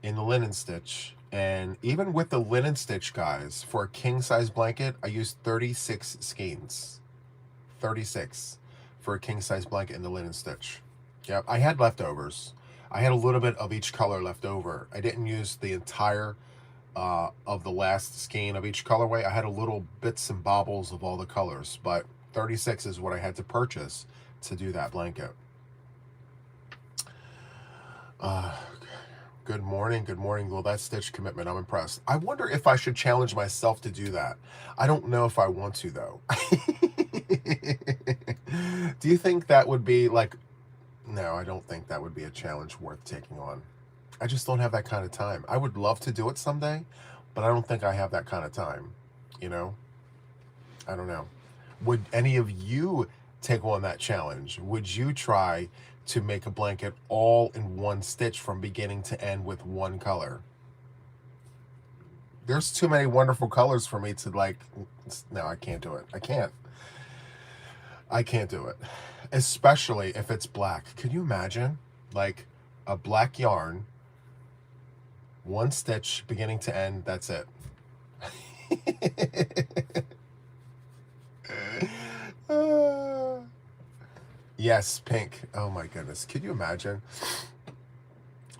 in the linen stitch. And even with the linen stitch, guys, for a king size blanket, I used 36 skeins. 36 for a king size blanket in the linen stitch. Yep, I had leftovers. I had a little bit of each color left over. I didn't use the entire of the last skein of each colorway. I had a little bits and bobbles of all the colors, but 36 is what I had to purchase to do that blanket. Good morning. Good morning. Well, that stitch commitment, I'm impressed. I wonder if I should challenge myself to do that. I don't know if I want to, though. Do you think that would be like... No, I don't think that would be a challenge worth taking on. I just don't have that kind of time. I would love to do it someday, but I don't think I have that kind of time. I don't know. Would any of you take on that challenge? Would you try to make a blanket all in one stitch from beginning to end with one color? There's too many wonderful colors for me to no, I can't do it. I can't do it. Especially if it's black. Can you imagine? Like a black yarn, one stitch beginning to end, that's it. Yes, pink. Oh my goodness. Can you imagine?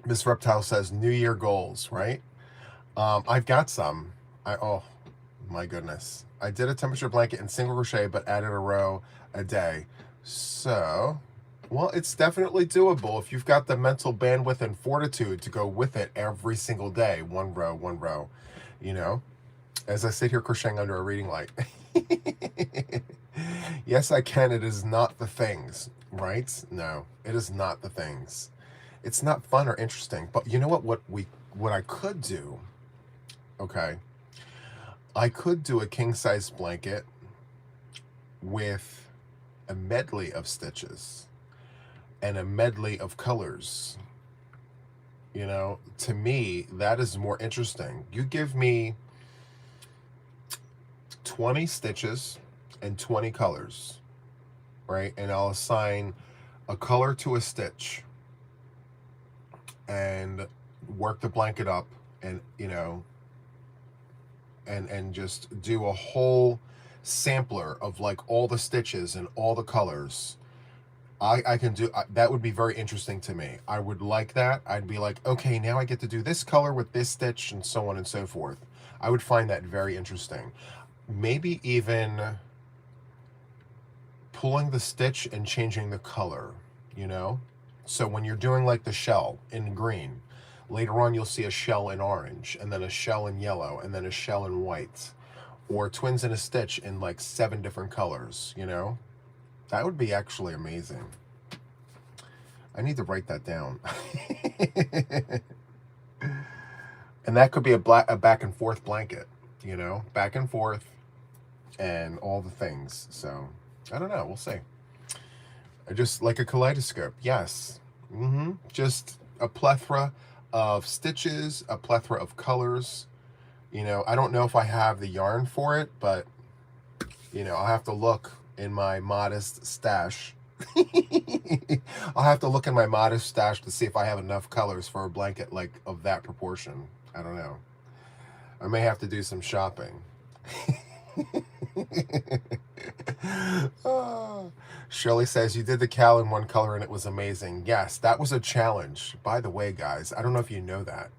Miss Reptile says New Year goals, right? I've got some. Oh my goodness. I did a temperature blanket in single crochet, but added a row a day. So, well, it's definitely doable if you've got the mental bandwidth and fortitude to go with it every single day. One row, as I sit here crocheting under a reading light. Yes, I can. It is not the things, right? No, it is not the things. It's not fun or interesting. But you know what I could do, okay? I could do a king-size blanket with a medley of stitches and a medley of colors. To me, that is more interesting. You give me 20 stitches and 20 colors, right? And I'll assign a color to a stitch and work the blanket up and, and just do a whole sampler of like all the stitches and all the colors. I can do that. Would be very interesting to me. I would like that. I'd be like, okay, now I get to do this color with this stitch and so on and so forth. I would find that very interesting. Maybe even pulling the stitch and changing the color, so when you're doing like the shell in green, later on you'll see a shell in orange, and then a shell in yellow, and then a shell in white, or twins in a stitch in like 7 different colors. That would be actually amazing. I need to write that down. And that could be a back and forth blanket, you know, back and forth and all the things. So I don't know. We'll see. Just like a kaleidoscope. Yes. Just a plethora of stitches, a plethora of colors. You know, I don't know if I have the yarn for it, but, you know, I'll have to look in my modest stash. I'll have to look in my modest stash to see if I have enough colors for a blanket like of that proportion. I don't know. I may have to do some shopping. Oh. Shirley says, you did the cowl in one color and it was amazing. Yes, that was a challenge. By the way, guys, I don't know if you know that.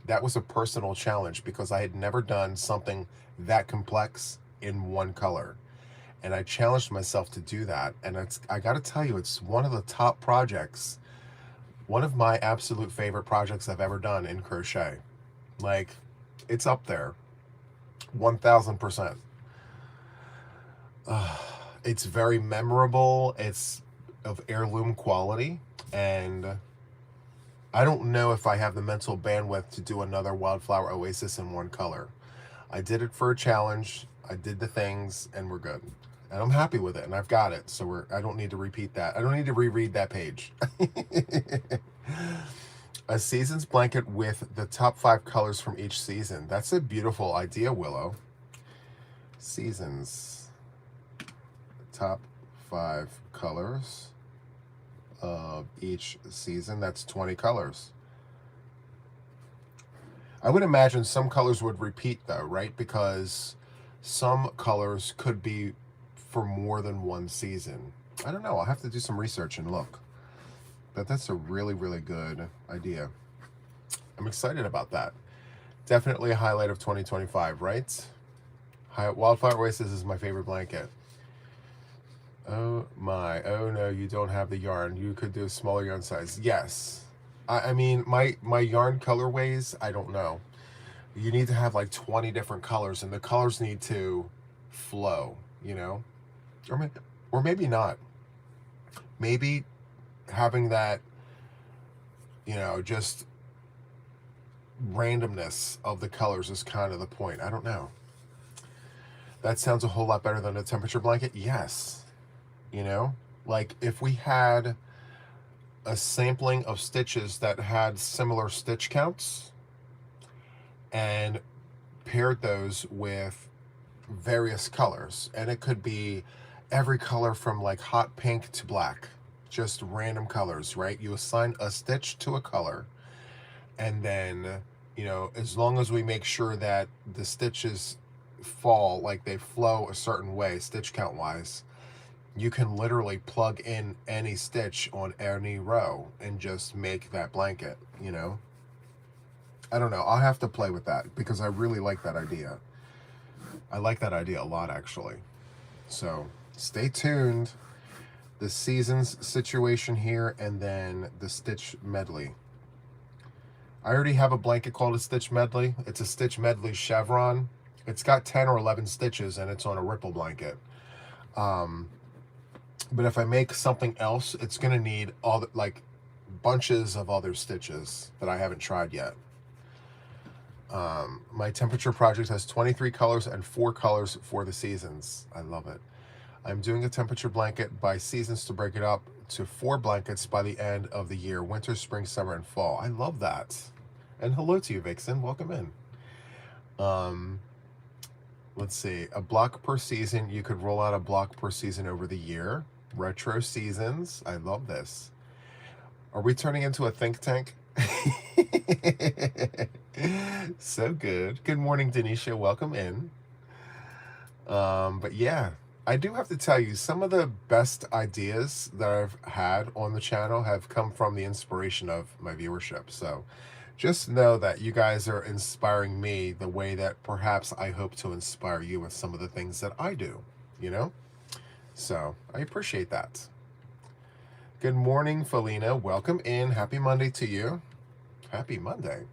That was a personal challenge because I had never done something that complex in one color. And I challenged myself to do that. And I got to tell you, it's one of the top projects, one of my absolute favorite projects I've ever done in crochet. Like, it's up there, 1000%. It's very memorable. It's of heirloom quality. And I don't know if I have the mental bandwidth to do another Wildflower Oasis in one color. I did it for a challenge. I did the things, and we're good. And I'm happy with it, and I've got it. So I don't need to repeat that. I don't need to reread that page. A season's blanket with the top 5 colors from each season. That's a beautiful idea, Willow. Seasons. Top 5 colors of each season. That's 20 colors. I would imagine some colors would repeat though, right? Because some colors could be for more than one season. I don't know. I'll have to do some research and look. But that's a really, really good idea. I'm excited about that. Definitely a highlight of 2025, right? Wildflower Oasis is my favorite blanket. Oh my, oh no, you don't have the yarn. You could do a smaller yarn size. Yes. I mean, my yarn colorways, I don't know. You need to have like 20 different colors, and the colors need to flow, you know? Or maybe not. Maybe having that, you know, just randomness of the colors is kind of the point. I don't know. That sounds a whole lot better than a temperature blanket. Yes. You know, like if we had a sampling of stitches that had similar stitch counts and paired those with various colors, and it could be every color from like hot pink to black, just random colors, right? You assign a stitch to a color, and then, you know, as long as we make sure that the stitches fall, like they flow a certain way, stitch count wise, you can literally plug in any stitch on any row and just make that blanket, you know? I don't know. I'll have to play with that because I really like that idea. I like that idea a lot, actually. So stay tuned. The seasons situation here, and then the stitch medley. I already have a blanket called a stitch medley. It's a stitch medley chevron. It's got 10 or 11 stitches, and it's on a ripple blanket. But if I make something else, it's going to need all the, like, bunches of other stitches that I haven't tried yet. My temperature project has 23 colors and 4 colors for the seasons. I love it. I'm doing a temperature blanket by seasons to break it up to 4 blankets by the end of the year: winter, spring, summer, and fall. I love that. And hello to you, Vixen. Welcome in. Let's see. A block per season. You could roll out a block per season over the year. Retro seasons. I love this. Are we turning into a think tank? So good. Good morning, Denisha. Welcome in. But yeah, I do have to tell you, some of the best ideas that I've had on the channel have come from the inspiration of my viewership. So just know that you guys are inspiring me the way that perhaps I hope to inspire you with some of the things that I do, you know? So I appreciate that. Good morning, Felina. Welcome in. Happy Monday to you. Happy Monday.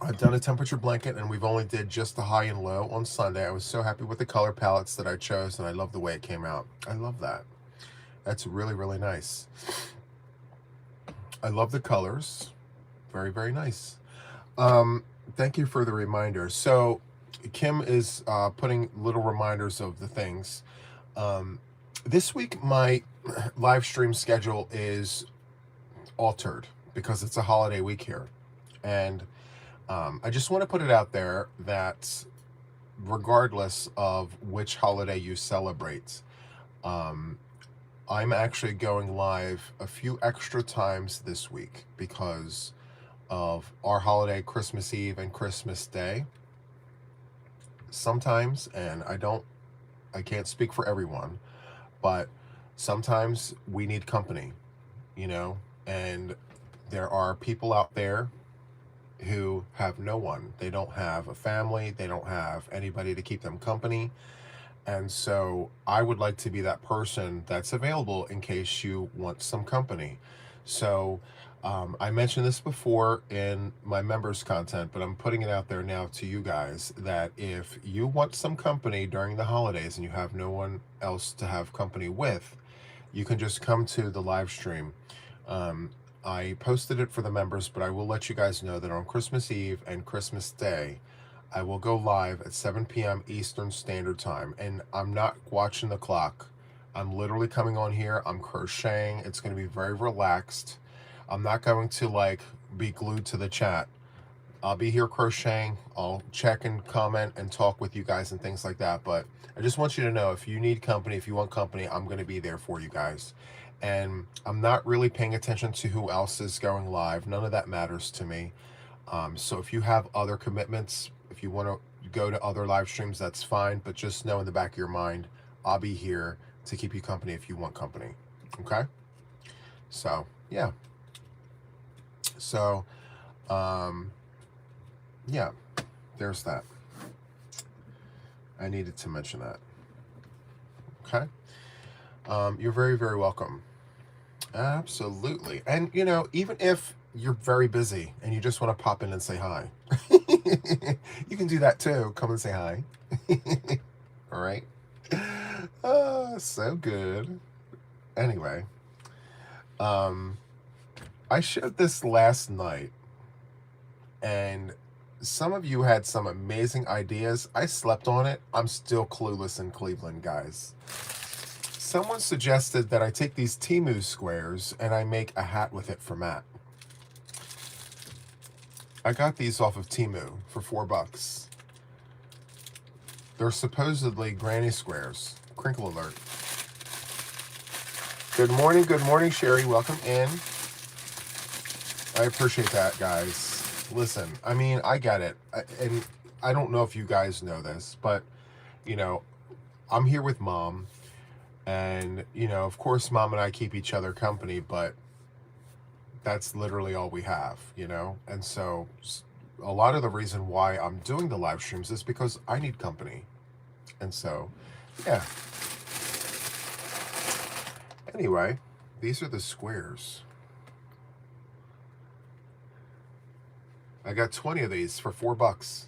I've done a temperature blanket, and we've only did just the high and low on Sunday. I was so happy with the color palettes that I chose, and I love the way it came out. I love that. That's really, really nice. I love the colors. Very, very nice. Um, Thank you for the reminder. So, Kim is putting little reminders of the things. Um, this week, my live stream schedule is altered because it's a holiday week here. And I just want to put it out there that regardless of which holiday you celebrate, um, I'm actually going live a few extra times this week because of our holiday, Christmas Eve and Christmas Day. Sometimes, and I can't speak for everyone, but sometimes we need company, you know, and there are people out there who have no one. They don't have a family, they don't have anybody to keep them company. And so I would like to be that person that's available in case you want some company. So I mentioned this before in my members content, but I'm putting it out there now to you guys that if you want some company during the holidays and you have no one else to have company with, you can just come to the live stream. Um, I posted it for the members, but I will let you guys know that on Christmas Eve and Christmas Day, I will go live at 7 p.m. Eastern Standard Time. And I'm not watching the clock. I'm literally coming on here. I'm crocheting. It's going to be very relaxed. I'm not going to like be glued to the chat. I'll be here crocheting. I'll check and comment and talk with you guys and things like that. But I just want you to know if you need company, if you want company, I'm going to be there for you guys. And I'm not really paying attention to who else is going live. None of that matters to me. So if you have other commitments, if you want to go to other live streams, that's fine. But just know in the back of your mind, I'll be here to keep you company if you want company. Okay? So, yeah. So, um, yeah, there's that. I needed to mention that. Okay? You're very, very welcome. Absolutely. And, you know, even if you're very busy and you just want to pop in and say hi, you can do that too. Come and say hi. All right. So good. Anyway, I showed this last night, and some of you had some amazing ideas. I slept on it. I'm still clueless in Cleveland, guys. Someone suggested that I take these Temu squares and I make a hat with it for Matt. I got these off of Temu for $4. They're supposedly granny squares. Crinkle alert. Good morning, Sherry. Welcome in. I appreciate that, guys. Listen, I mean, I get it. And I don't know if you guys know this, but, you know, I'm here with Mom. And, you know, of course, Mom and I keep each other company, but that's literally all we have, you know? And so a lot of the reason why I'm doing the live streams is because I need company. And so, yeah. Anyway, these are the squares. I got 20 of these for $4.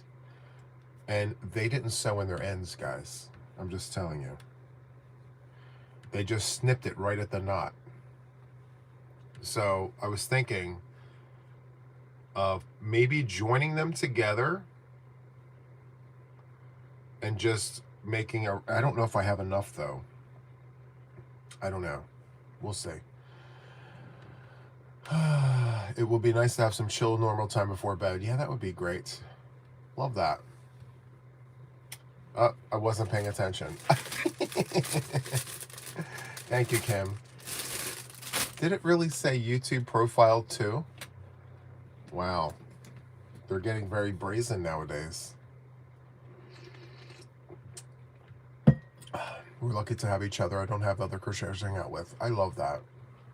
And they didn't sew in their ends, guys. I'm just telling you. They just snipped it right at the knot. So I was thinking of maybe joining them together and just making a, I don't know if I have enough though. I don't know. We'll see. It will be nice to have some chill, normal time before bed. Yeah, that would be great. Love that. I wasn't paying attention. Thank you, Kim. Did it really say YouTube profile too? Wow. They're getting very brazen nowadays. We're lucky to have each other. I don't have other crocheters to hang out with. I love that.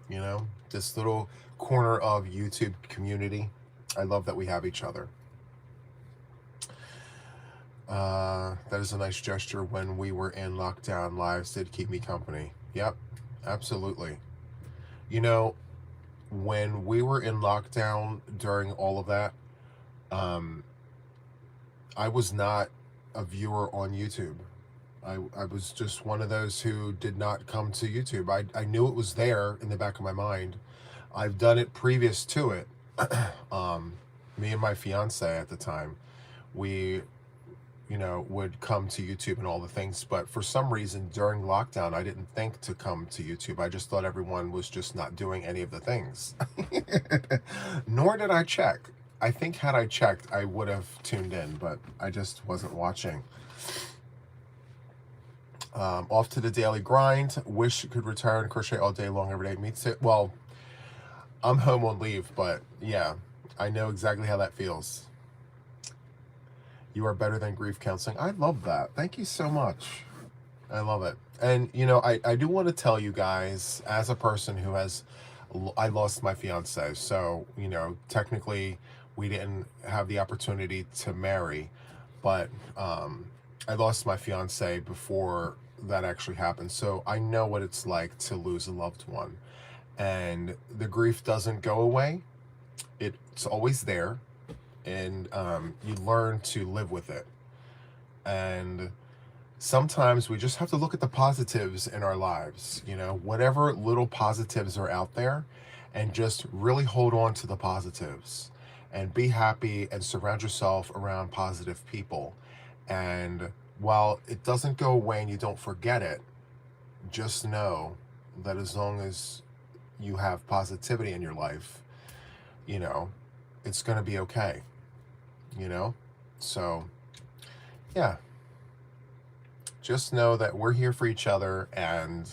You know, this little corner of YouTube community. I love that we have each other. That is a nice gesture. When we were in lockdown, lives did keep me company. Yep, absolutely. You know, when we were in lockdown during all of that, I was not a viewer on YouTube. I was just one of those who did not come to YouTube. I knew it was there in the back of my mind. I've done it previous to it. um, Me and my fiance at the time, we, would come to YouTube and all the things. But for some reason during lockdown, I didn't think to come to YouTube. I just thought everyone was just not doing any of the things. Nor did I check. I think had I checked, I would have tuned in, but I just wasn't watching. Off to the daily grind. Wish could retire and crochet all day long every day. Me too. Well, I'm home on leave, but yeah, I know exactly how that feels. You are better than grief counseling. I love that. Thank you so much. I love it. And, I do want to tell you guys, as a person who I lost my fiance. So, technically we didn't have the opportunity to marry, but I lost my fiance before that actually happened. So I know what it's like to lose a loved one. And the grief doesn't go away. It's always there. And you learn to live with it. And sometimes we just have to look at the positives in our lives, whatever little positives are out there, and just really hold on to the positives and be happy and surround yourself around positive people. And while it doesn't go away and you don't forget it, just know that as long as you have positivity in your life, it's going to be okay, So, yeah. Just know that we're here for each other, and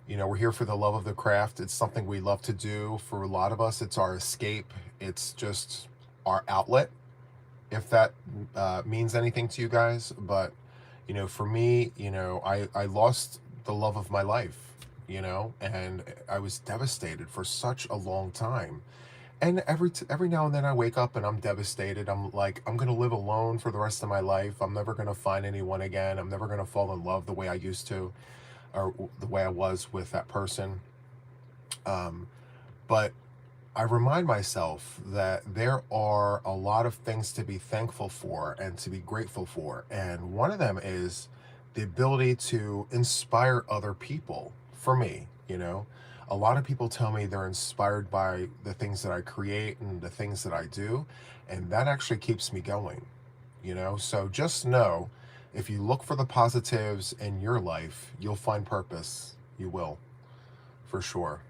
we're here for the love of the craft. It's something we love to do. For a lot of us, it's our escape. It's just our outlet, if that means anything to you guys. But for me, I lost the love of my life, and I was devastated for such a long time. And every now and then I wake up and I'm devastated. I'm like, I'm gonna live alone for the rest of my life. I'm never gonna find anyone again. I'm never gonna fall in love the way I used to, or the way I was with that person. But I remind myself that there are a lot of things to be thankful for and to be grateful for. And one of them is the ability to inspire other people. For me, a lot of people tell me they're inspired by the things that I create and the things that I do. And that actually keeps me going, So just know, if you look for the positives in your life, you'll find purpose. You will, for sure.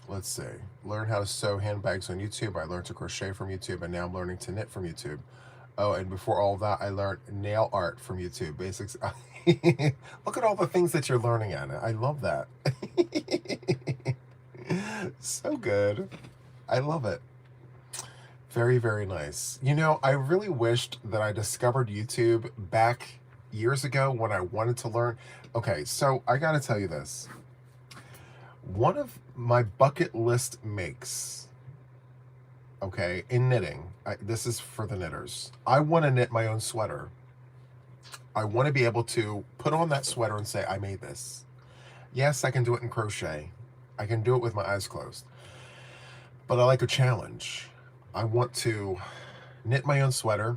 Let's see. Learn how to sew handbags on YouTube. I learned to crochet from YouTube, and now I'm learning to knit from YouTube. Oh, and before all that, I learned nail art from YouTube. Basics. Look at all the things that you're learning, Anna. I love that. So good. I love it. Very, very nice. I really wished that I discovered YouTube back years ago when I wanted to learn. Okay, so I gotta tell you this. One of my bucket list makes, okay, in knitting, this is for the knitters. I want to knit my own sweater. I want to be able to put on that sweater and say, I made this. Yes, I can do it in crochet. I can do it with my eyes closed. But I like a challenge. I want to knit my own sweater,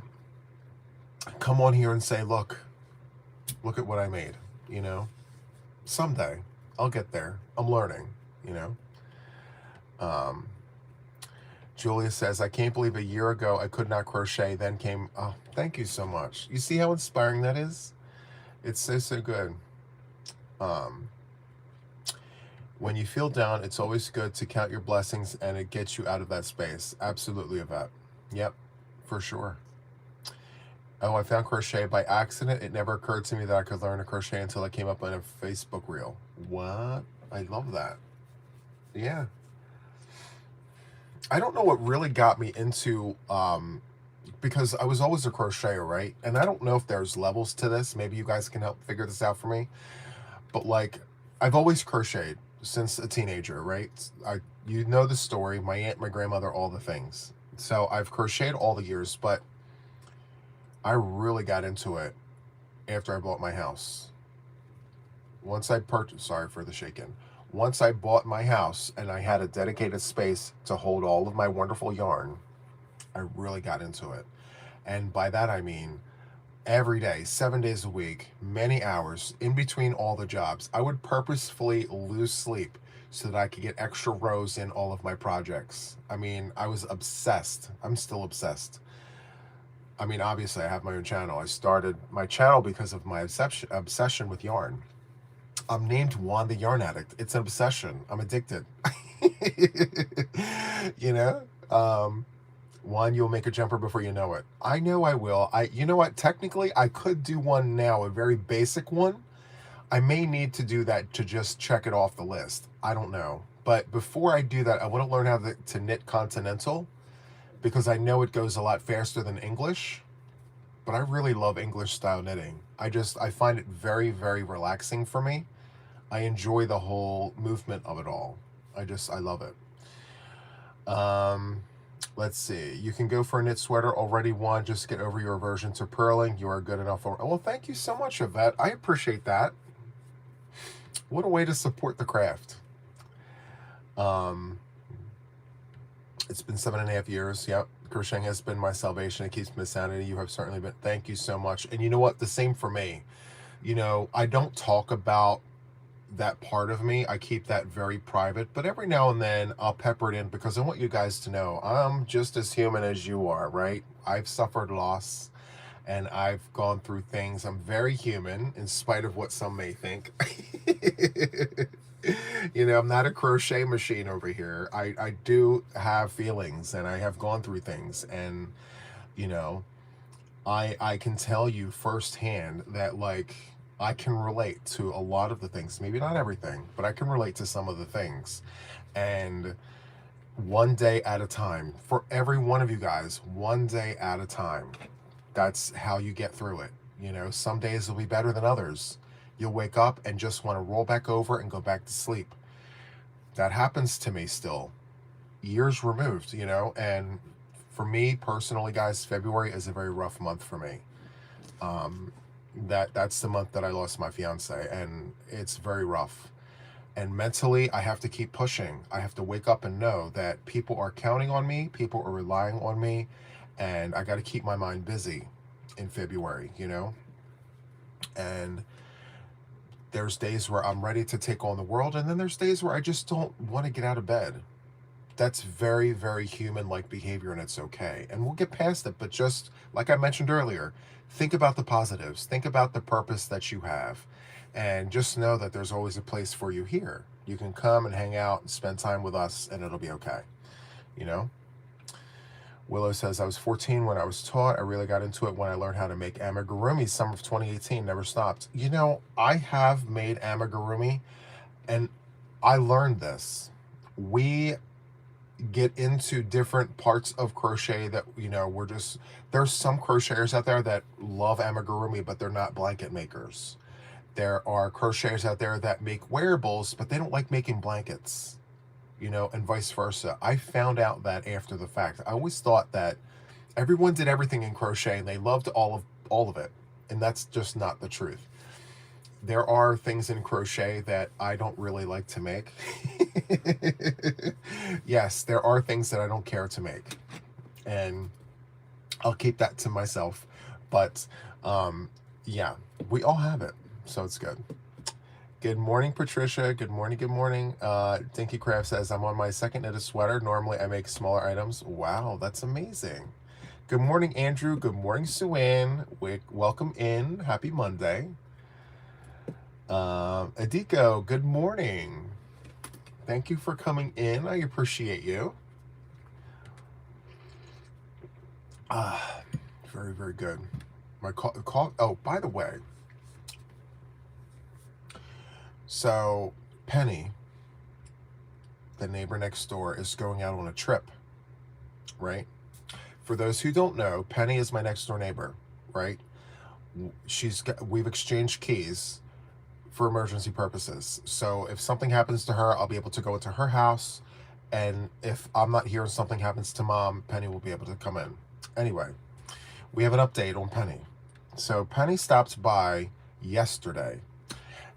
come on here and say, look at what I made, Someday I'll get there. I'm learning, Julia says, I can't believe a year ago I could not crochet, then came, oh, thank you so much. You see how inspiring that is? It's so, so good. When you feel down, it's always good to count your blessings, and it gets you out of that space. Absolutely, Yvette. Yep, for sure. Oh, I found crochet by accident. It never occurred to me that I could learn to crochet until I came up on a Facebook reel. What? I love that. Yeah. I don't know what really got me into, because I was always a crocheter, right? And I don't know if there's levels to this. Maybe you guys can help figure this out for me. But like, I've always crocheted since a teenager, right? You know the story. My aunt, my grandmother, all the things. So I've crocheted all the years, but I really got into it after I bought my house. Once I purchased, sorry for the shaking. Once I bought my house and I had a dedicated space to hold all of my wonderful yarn, I really got into it. And by that I mean every day, 7 days a week, many hours in between all the jobs. I would purposefully lose sleep so that I could get extra rows in all of my projects. I mean, I was obsessed. I'm still obsessed. I mean, obviously, I have my own channel. I started my channel because of my obsession with yarn. I'm named Juan the Yarn Addict. It's an obsession. I'm addicted. you know? One, you'll make a jumper before you know it. I know I will. You know what? Technically, I could do one now, a very basic one. I may need to do that to just check it off the list. I don't know. But before I do that, I want to learn how to knit continental because I know it goes a lot faster than English. But I really love English style knitting. I find it very, very relaxing for me. I enjoy the whole movement of it all. I love it. Let's see. You can go for a knit sweater already. One, just get over your aversion to purling. You are good enough. Well, thank you so much, Yvette. I appreciate that. What a way to support the craft. It's been 7.5 years. Yep. Crocheting has been my salvation. It keeps me sanity. You have certainly been. Thank you so much. And you know what? The same for me. I don't talk about that part of me. I keep that very private, but every now and then I'll pepper it in because I want you guys to know I'm just as human as you are, right? I've suffered loss and I've gone through things. I'm very human in spite of what some may think. I'm not a crochet machine over here. I do have feelings and I have gone through things, and I can tell you firsthand that I can relate to a lot of the things, maybe not everything, but I can relate to some of the things. And one day at a time, for every one of you guys, one day at a time. That's how you get through it. Some days will be better than others. You'll wake up and just want to roll back over and go back to sleep. That happens to me still, years removed, and for me personally, guys, February is a very rough month for me. That's the month that I lost my fiance, and it's very rough. And mentally, I have to keep pushing. I have to wake up and know that people are counting on me, people are relying on me, and I got to keep my mind busy in February, And there's days where I'm ready to take on the world, and then there's days where I just don't want to get out of bed. That's very, very human-like behavior, and it's okay. And we'll get past it, but just like I mentioned earlier, think about the positives. Think about the purpose that you have. And just know that there's always a place for you here. You can come and hang out and spend time with us, and it'll be okay. Willow says, I was 14 when I was taught. I really got into it when I learned how to make amigurumi. Summer of 2018, never stopped. I have made amigurumi, and I learned this. We get into different parts of crochet that there's some crocheters out there that love amigurumi, but they're not blanket makers. There are crocheters out there that make wearables, but they don't like making blankets, and vice versa. I found out that after the fact. I always thought that everyone did everything in crochet and they loved all of it, and that's just not the truth. There are things in crochet that I don't really like to make. Yes, there are things that I don't care to make, and I'll keep that to myself. But yeah, we all have it, so it's good. Good morning, Patricia. Good morning. Good morning. Dinky Craft says, I'm on my second knitted sweater. Normally I make smaller items. Wow, that's amazing. Good morning, Andrew. Good morning, Sue-Ann. Welcome in. Happy Monday. Adiko, good morning. Thank you for coming in. I appreciate you. Very, very good. My call. Oh, by the way, so Penny, the neighbor next door, is going out on a trip, right? For those who don't know, Penny is my next door neighbor, right? We've exchanged keys for emergency purposes. So if something happens to her, I'll be able to go into her house. And if I'm not here and something happens to Mom, Penny will be able to come in. Anyway, we have an update on Penny. So Penny stopped by yesterday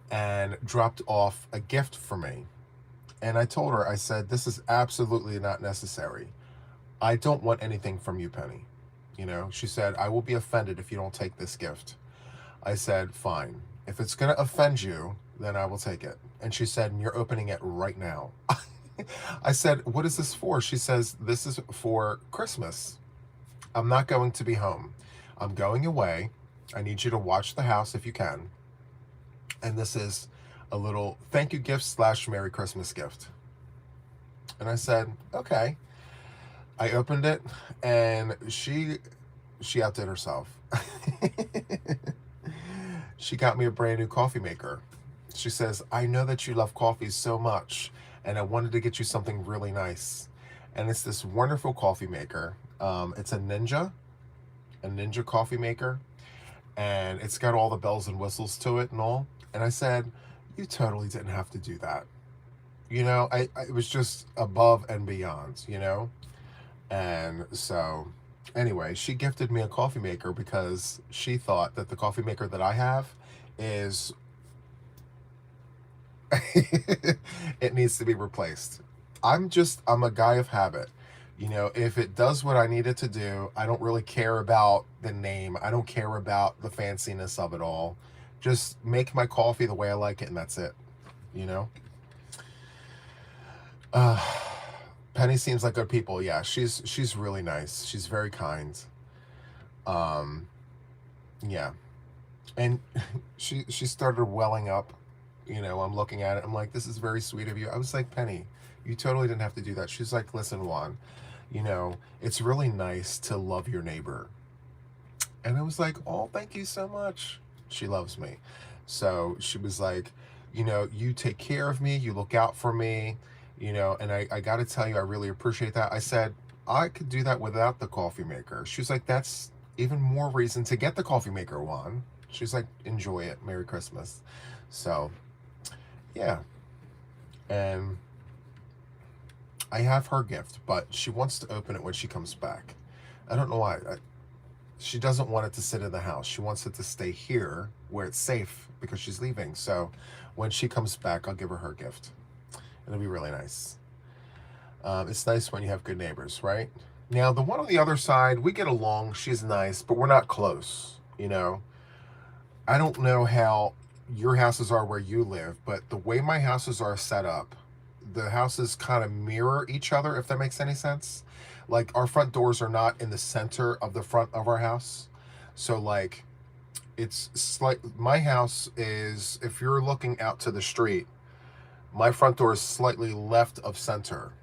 and dropped off a gift for me. And I told her, I said, this is absolutely not necessary. I don't want anything from you, Penny. You know, she said, I will be offended if you don't take this gift. I said, fine. If it's going to offend you, then I will take it. And she said, and you're opening it right now. I said, what is this for? She says, this is for Christmas. I'm not going to be home. I'm going away. I need you to watch the house if you can. And this is a little thank you gift slash Merry Christmas gift. And I said, okay. I opened it, and she outdid herself. She got me a brand new coffee maker. She says, I know that you love coffee so much, and I wanted to get you something really nice. And it's this wonderful coffee maker. It's a Ninja coffee maker, and it's got all the bells and whistles to it and all. And I said, you totally didn't have to do that. You know, it was just above and beyond, you know? And so, anyway, she gifted me a coffee maker because she thought that the coffee maker that I have is it needs to be replaced. I'm a guy of habit. You know, if it does what I need it to do, I don't really care about the name. I don't care about the fanciness of it all. Just make my coffee the way I like it, and that's it. You know? Uh, Penny seems like good people. Yeah, she's really nice. She's very kind. Um, yeah. And she started welling up. You know, I'm looking at it. I'm like, this is very sweet of you. I was like, Penny, you totally didn't have to do that. She's like, listen, Juan, you know, it's really nice to love your neighbor. And I was like, oh, thank you so much. She loves me. So she was like, you know, you take care of me, you look out for me, you know, and I got to tell you, I really appreciate that. I said, I could do that without the coffee maker. She was like, that's even more reason to get the coffee maker, Juan. She's like, enjoy it. Merry Christmas. So, yeah. And I have her gift, but she wants to open it when she comes back. I don't know why. She doesn't want it to sit in the house. She wants it to stay here where it's safe because she's leaving. So when she comes back, I'll give her gift. It'll be really nice. It's nice when you have good neighbors, right? Now, the one on the other side, we get along. She's nice, but we're not close, you know? I don't know how your houses are where you live, but the way my houses are set up, the houses kind of mirror each other, if that makes any sense. Like, our front doors are not in the center of the front of our house. So, like, my house is, if you're looking out to the street, my front door is slightly left of center,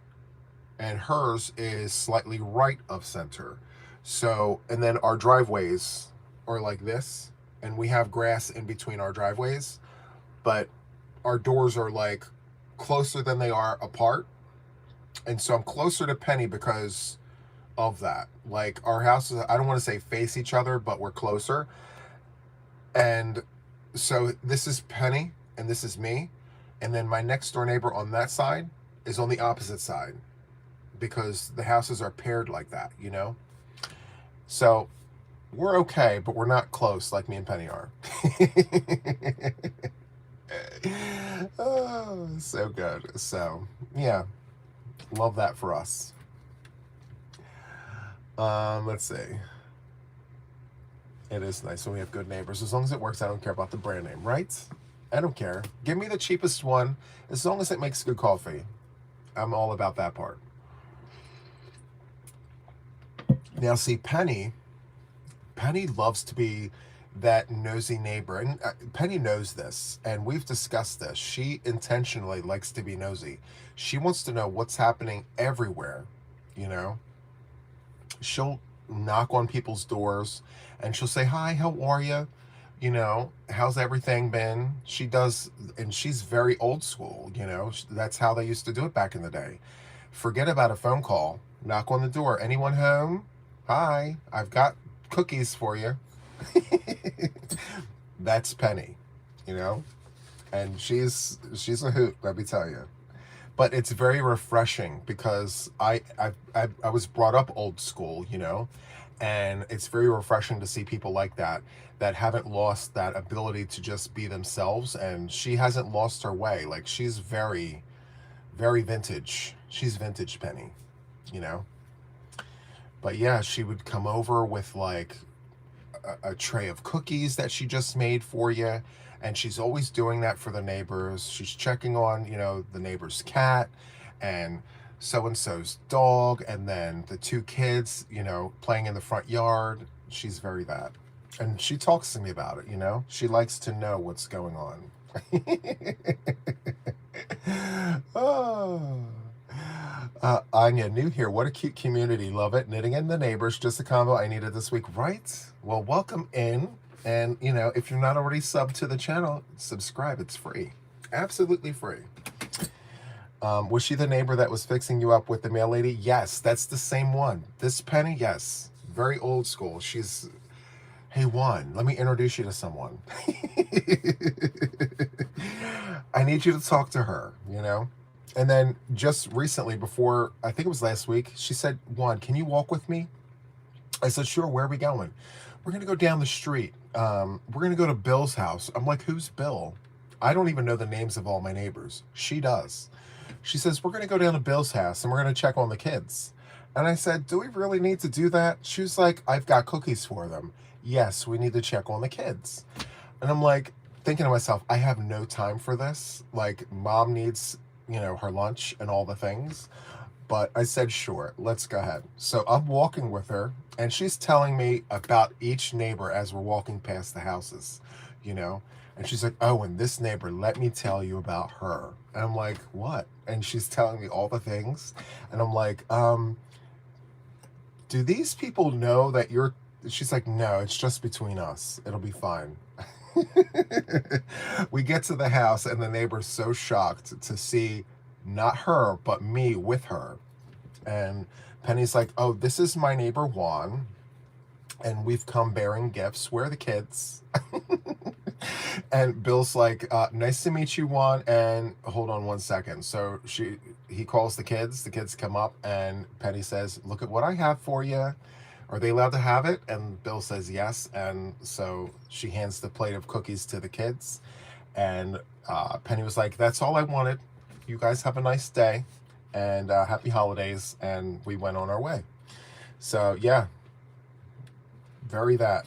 and hers is slightly right of center. So, and then our driveways are like this, and we have grass in between our driveways, but our doors are like closer than they are apart. And so I'm closer to Penny because of that. Like, our houses, I don't want to say face each other, but we're closer. And so this is Penny and this is me. And then my next door neighbor on that side is on the opposite side because the houses are paired like that, you know? So we're okay, but we're not close like me and Penny are. Oh, so good. So, yeah, love that for us. Let's see. It is nice when we have good neighbors. As long as it works, I don't care about the brand name, right? I don't care. Give me the cheapest one. As long as it makes good coffee, I'm all about that part. Now, see, Penny loves to be that nosy neighbor. And Penny knows this, and we've discussed this. She intentionally likes to be nosy. She wants to know what's happening everywhere, you know? She'll knock on people's doors, and she'll say, hi, how are you? You know, how's everything been? She does, and she's very old school, you know? That's how they used to do it back in the day. Forget about a phone call. Knock on the door. Anyone home? Hi, I've got cookies for you. That's Penny, you know, and she's a hoot, let me tell you. But it's very refreshing because I was brought up old school, you know, and it's very refreshing to see people like that haven't lost that ability to just be themselves. And she hasn't lost her way. Like, she's very, very vintage. She's vintage Penny, you know. But yeah, she would come over with like a tray of cookies that she just made for you. And she's always doing that for the neighbors. She's checking on, the neighbor's cat and so and so's dog, and then the two kids, playing in the front yard. She's very that. And she talks to me about it. She likes to know what's going on. Oh. Anya, new here. What a cute community. Love it. Knitting in the neighbors. Just a combo I needed this week. Right? Well, welcome in. And, if you're not already subbed to the channel, subscribe. It's free. Absolutely free. Was she the neighbor that was fixing you up with the mail lady? Yes, that's the same one. This Penny, yes. Very old school. She's... Hey, Juan, let me introduce you to someone. I need you to talk to her. And then just recently, before, I think it was last week, she said, Juan, can you walk with me? I said, sure, where are we going? We're going to go down the street. We're going to go to Bill's house. I'm like, who's Bill? I don't even know the names of all my neighbors. She does. She says, we're going to go down to Bill's house and we're going to check on the kids. And I said, do we really need to do that? She was like, I've got cookies for them. Yes, we need to check on the kids. And I'm like, thinking to myself, I have no time for this. Like, mom needs, her lunch and all the things. But I said, sure, let's go ahead. So I'm walking with her, and she's telling me about each neighbor as we're walking past the houses, And she's like, oh, and this neighbor, let me tell you about her. And I'm like, what? And she's telling me all the things. And I'm like, do these people know that you're... She's like, no, it's just between us. It'll be fine. We get to the house, and the neighbor's so shocked to see not her, but me with her. And Penny's like, oh, this is my neighbor Juan, and we've come bearing gifts. Where are the kids? And Bill's like, nice to meet you, Juan. And hold on one second. So he calls the kids come up, and Penny says, look at what I have for you. Are they allowed to have it? And Bill says yes. And so she hands the plate of cookies to the kids. And Penny was like, that's all I wanted. You guys have a nice day. And happy holidays. And we went on our way. So, yeah. Very that.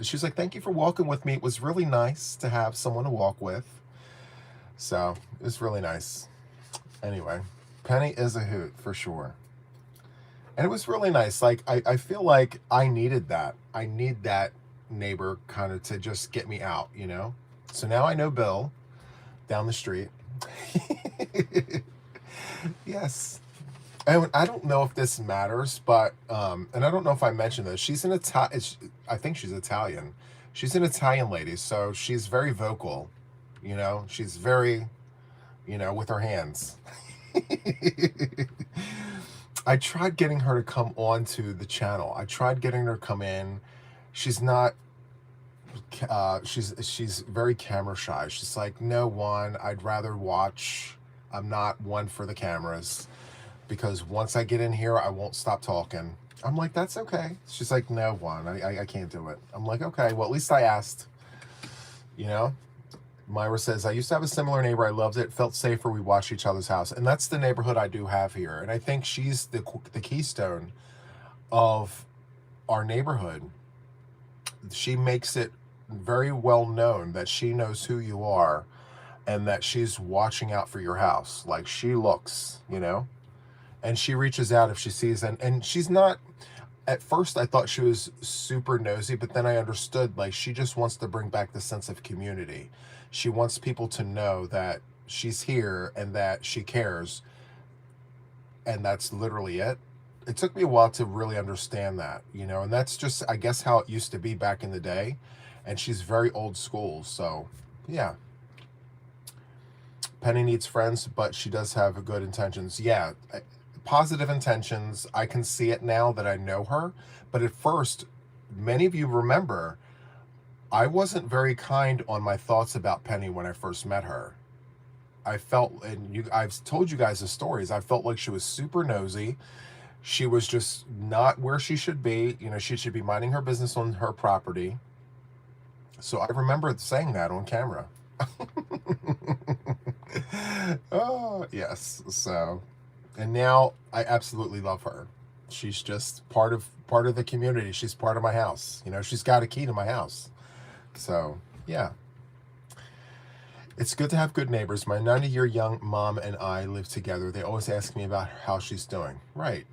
She's like, thank you for walking with me. It was really nice to have someone to walk with. So, it was really nice. Anyway, Penny is a hoot for sure. And it was really nice. Like, I feel like I needed that. I need that neighbor kind of to just get me out, So now I know Bill down the street. Yes. And I don't know if this matters, but, and I don't know if I mentioned this. She's an I think she's Italian. She's an Italian lady, so she's very vocal, She's very, with her hands. I tried getting her to come on to the channel. I tried getting her to come in. She's not, she's very camera shy. She's like, no, Juan, I'd rather watch. I'm not one for the cameras, because once I get in here, I won't stop talking. I'm like, that's okay. She's like, no, Juan, I can't do it. I'm like, okay, well, at least I asked, Myra says, I used to have a similar neighbor. I loved it. Felt safer. We watched each other's house. And that's the neighborhood I do have here. And I think she's the keystone of our neighborhood. She makes it very well known that she knows who you are and that she's watching out for your house. Like, she looks, and she reaches out if she sees. And she's not... At first, I thought she was super nosy, but then I understood, like, she just wants to bring back the sense of community. She wants people to know that she's here and that she cares. And that's literally it. It took me a while to really understand that, and that's just, I guess, how it used to be back in the day. And she's very old school, so, yeah. Penny needs friends, but she does have good intentions. Yeah, positive intentions. I can see it now that I know her. But at first, many of you remember, I wasn't very kind on my thoughts about Penny when I first met her. I felt, and I've told you guys the stories, I felt like she was super nosy. She was just not where she should be. She should be minding her business on her property. So I remember saying that on camera. Oh, yes. So, and now I absolutely love her. She's just part of the community. She's part of my house. You know, she's got a key to my house. So yeah, it's good to have good neighbors. My 90-year young mom and I live together. They always ask me about how she's doing. Right.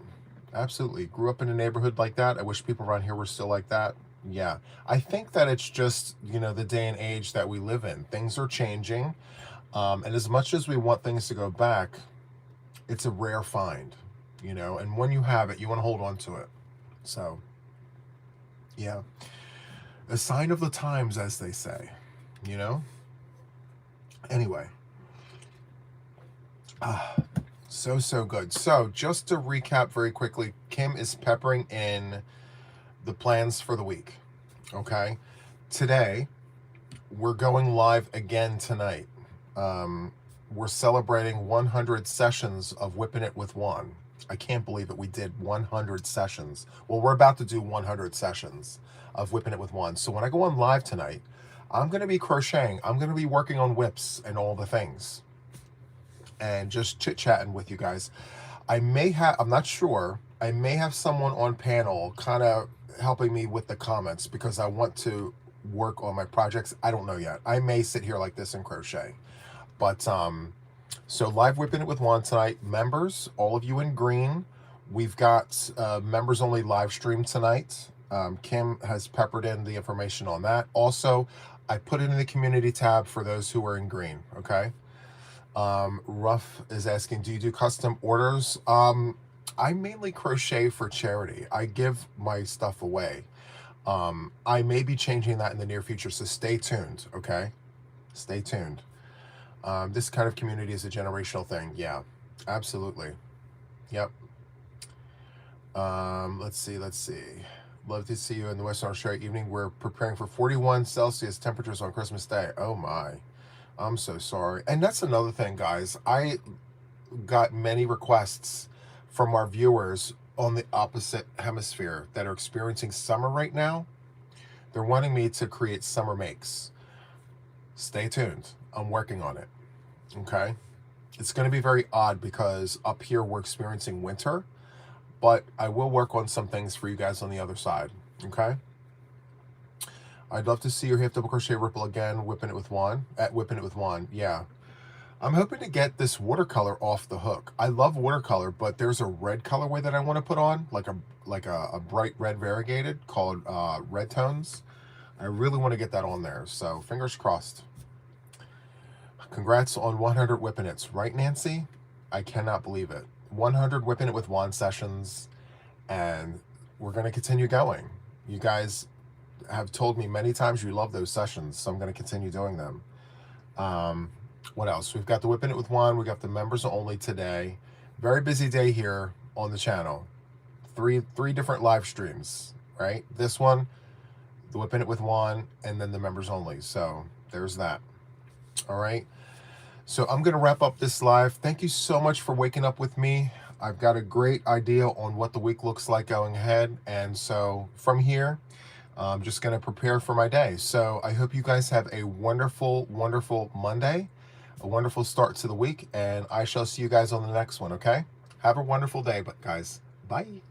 Absolutely. Grew up in a neighborhood like that. I wish people around here were still like that. Yeah. I think that it's just, you know, the day and age that we live in. Things are changing. And as much as we want things to go back, it's a rare find, you know, and when you have it, you want to hold on to it. So, yeah. A sign of the times, as they say, you know? Anyway. So good. So, just to recap very quickly, Kim is peppering in the plans for the week. Okay. Today, we're going live again tonight. We're celebrating 100 sessions of Whipping It with Juan. I can't believe it. We did 100 sessions. Well, we're about to do 100 sessions of Whipping It with Juan. So when I go on live tonight, I'm going to be crocheting. I'm going to be working on whips and all the things. And just chit-chatting with you guys. I'm not sure, I may have someone on panel kind of helping me with the comments because I want to work on my projects. I don't know yet. I may sit here like this and crochet. But, so live Whipping It with Juan tonight. Members, all of you in green, we've got members only live stream tonight. Kim has peppered in the information on that. Also, I put it in the community tab for those who are in green, okay? Ruff is asking, do you do custom orders? I mainly crochet for charity. I give my stuff away. I may be changing that in the near future, so stay tuned, okay? Stay tuned. This kind of community is a generational thing. Yeah, absolutely. Yep. Let's see. Love to see you in the Western Australia evening. We're preparing for 41 Celsius temperatures on Christmas Day. Oh my. I'm so sorry. And that's another thing, guys. I got many requests from our viewers on the opposite hemisphere that are experiencing summer right now. They're wanting me to create summer makes. Stay tuned. I'm working on it. Okay. It's going to be very odd because up here we're experiencing winter, but I will work on some things for you guys on the other side. Okay. I'd love to see your hip double crochet ripple again, Whipping It with Juan. Yeah. I'm hoping to get this watercolor off the hook. I love watercolor, but there's a red colorway that I want to put on, like a bright red variegated called Red Tones. I really want to get that on there. So fingers crossed. Congrats on 100 Whipping It's, right, Nancy? I cannot believe it. 100 Whipping It with Juan sessions, and we're going to continue going. You guys have told me many times you love those sessions, so I'm going to continue doing them. What else? We've got the Whipping It with Juan. We got the members only today. Very busy day here on the channel. Three different live streams, right? This one, the Whipping It with Juan, and then the members only. So there's that. All right. So I'm going to wrap up this live. Thank you so much for waking up with me. I've got a great idea on what the week looks like going ahead. And so from here, I'm just going to prepare for my day. So I hope you guys have a wonderful, wonderful Monday, a wonderful start to the week, and I shall see you guys on the next one, okay? Have a wonderful day, guys. Bye.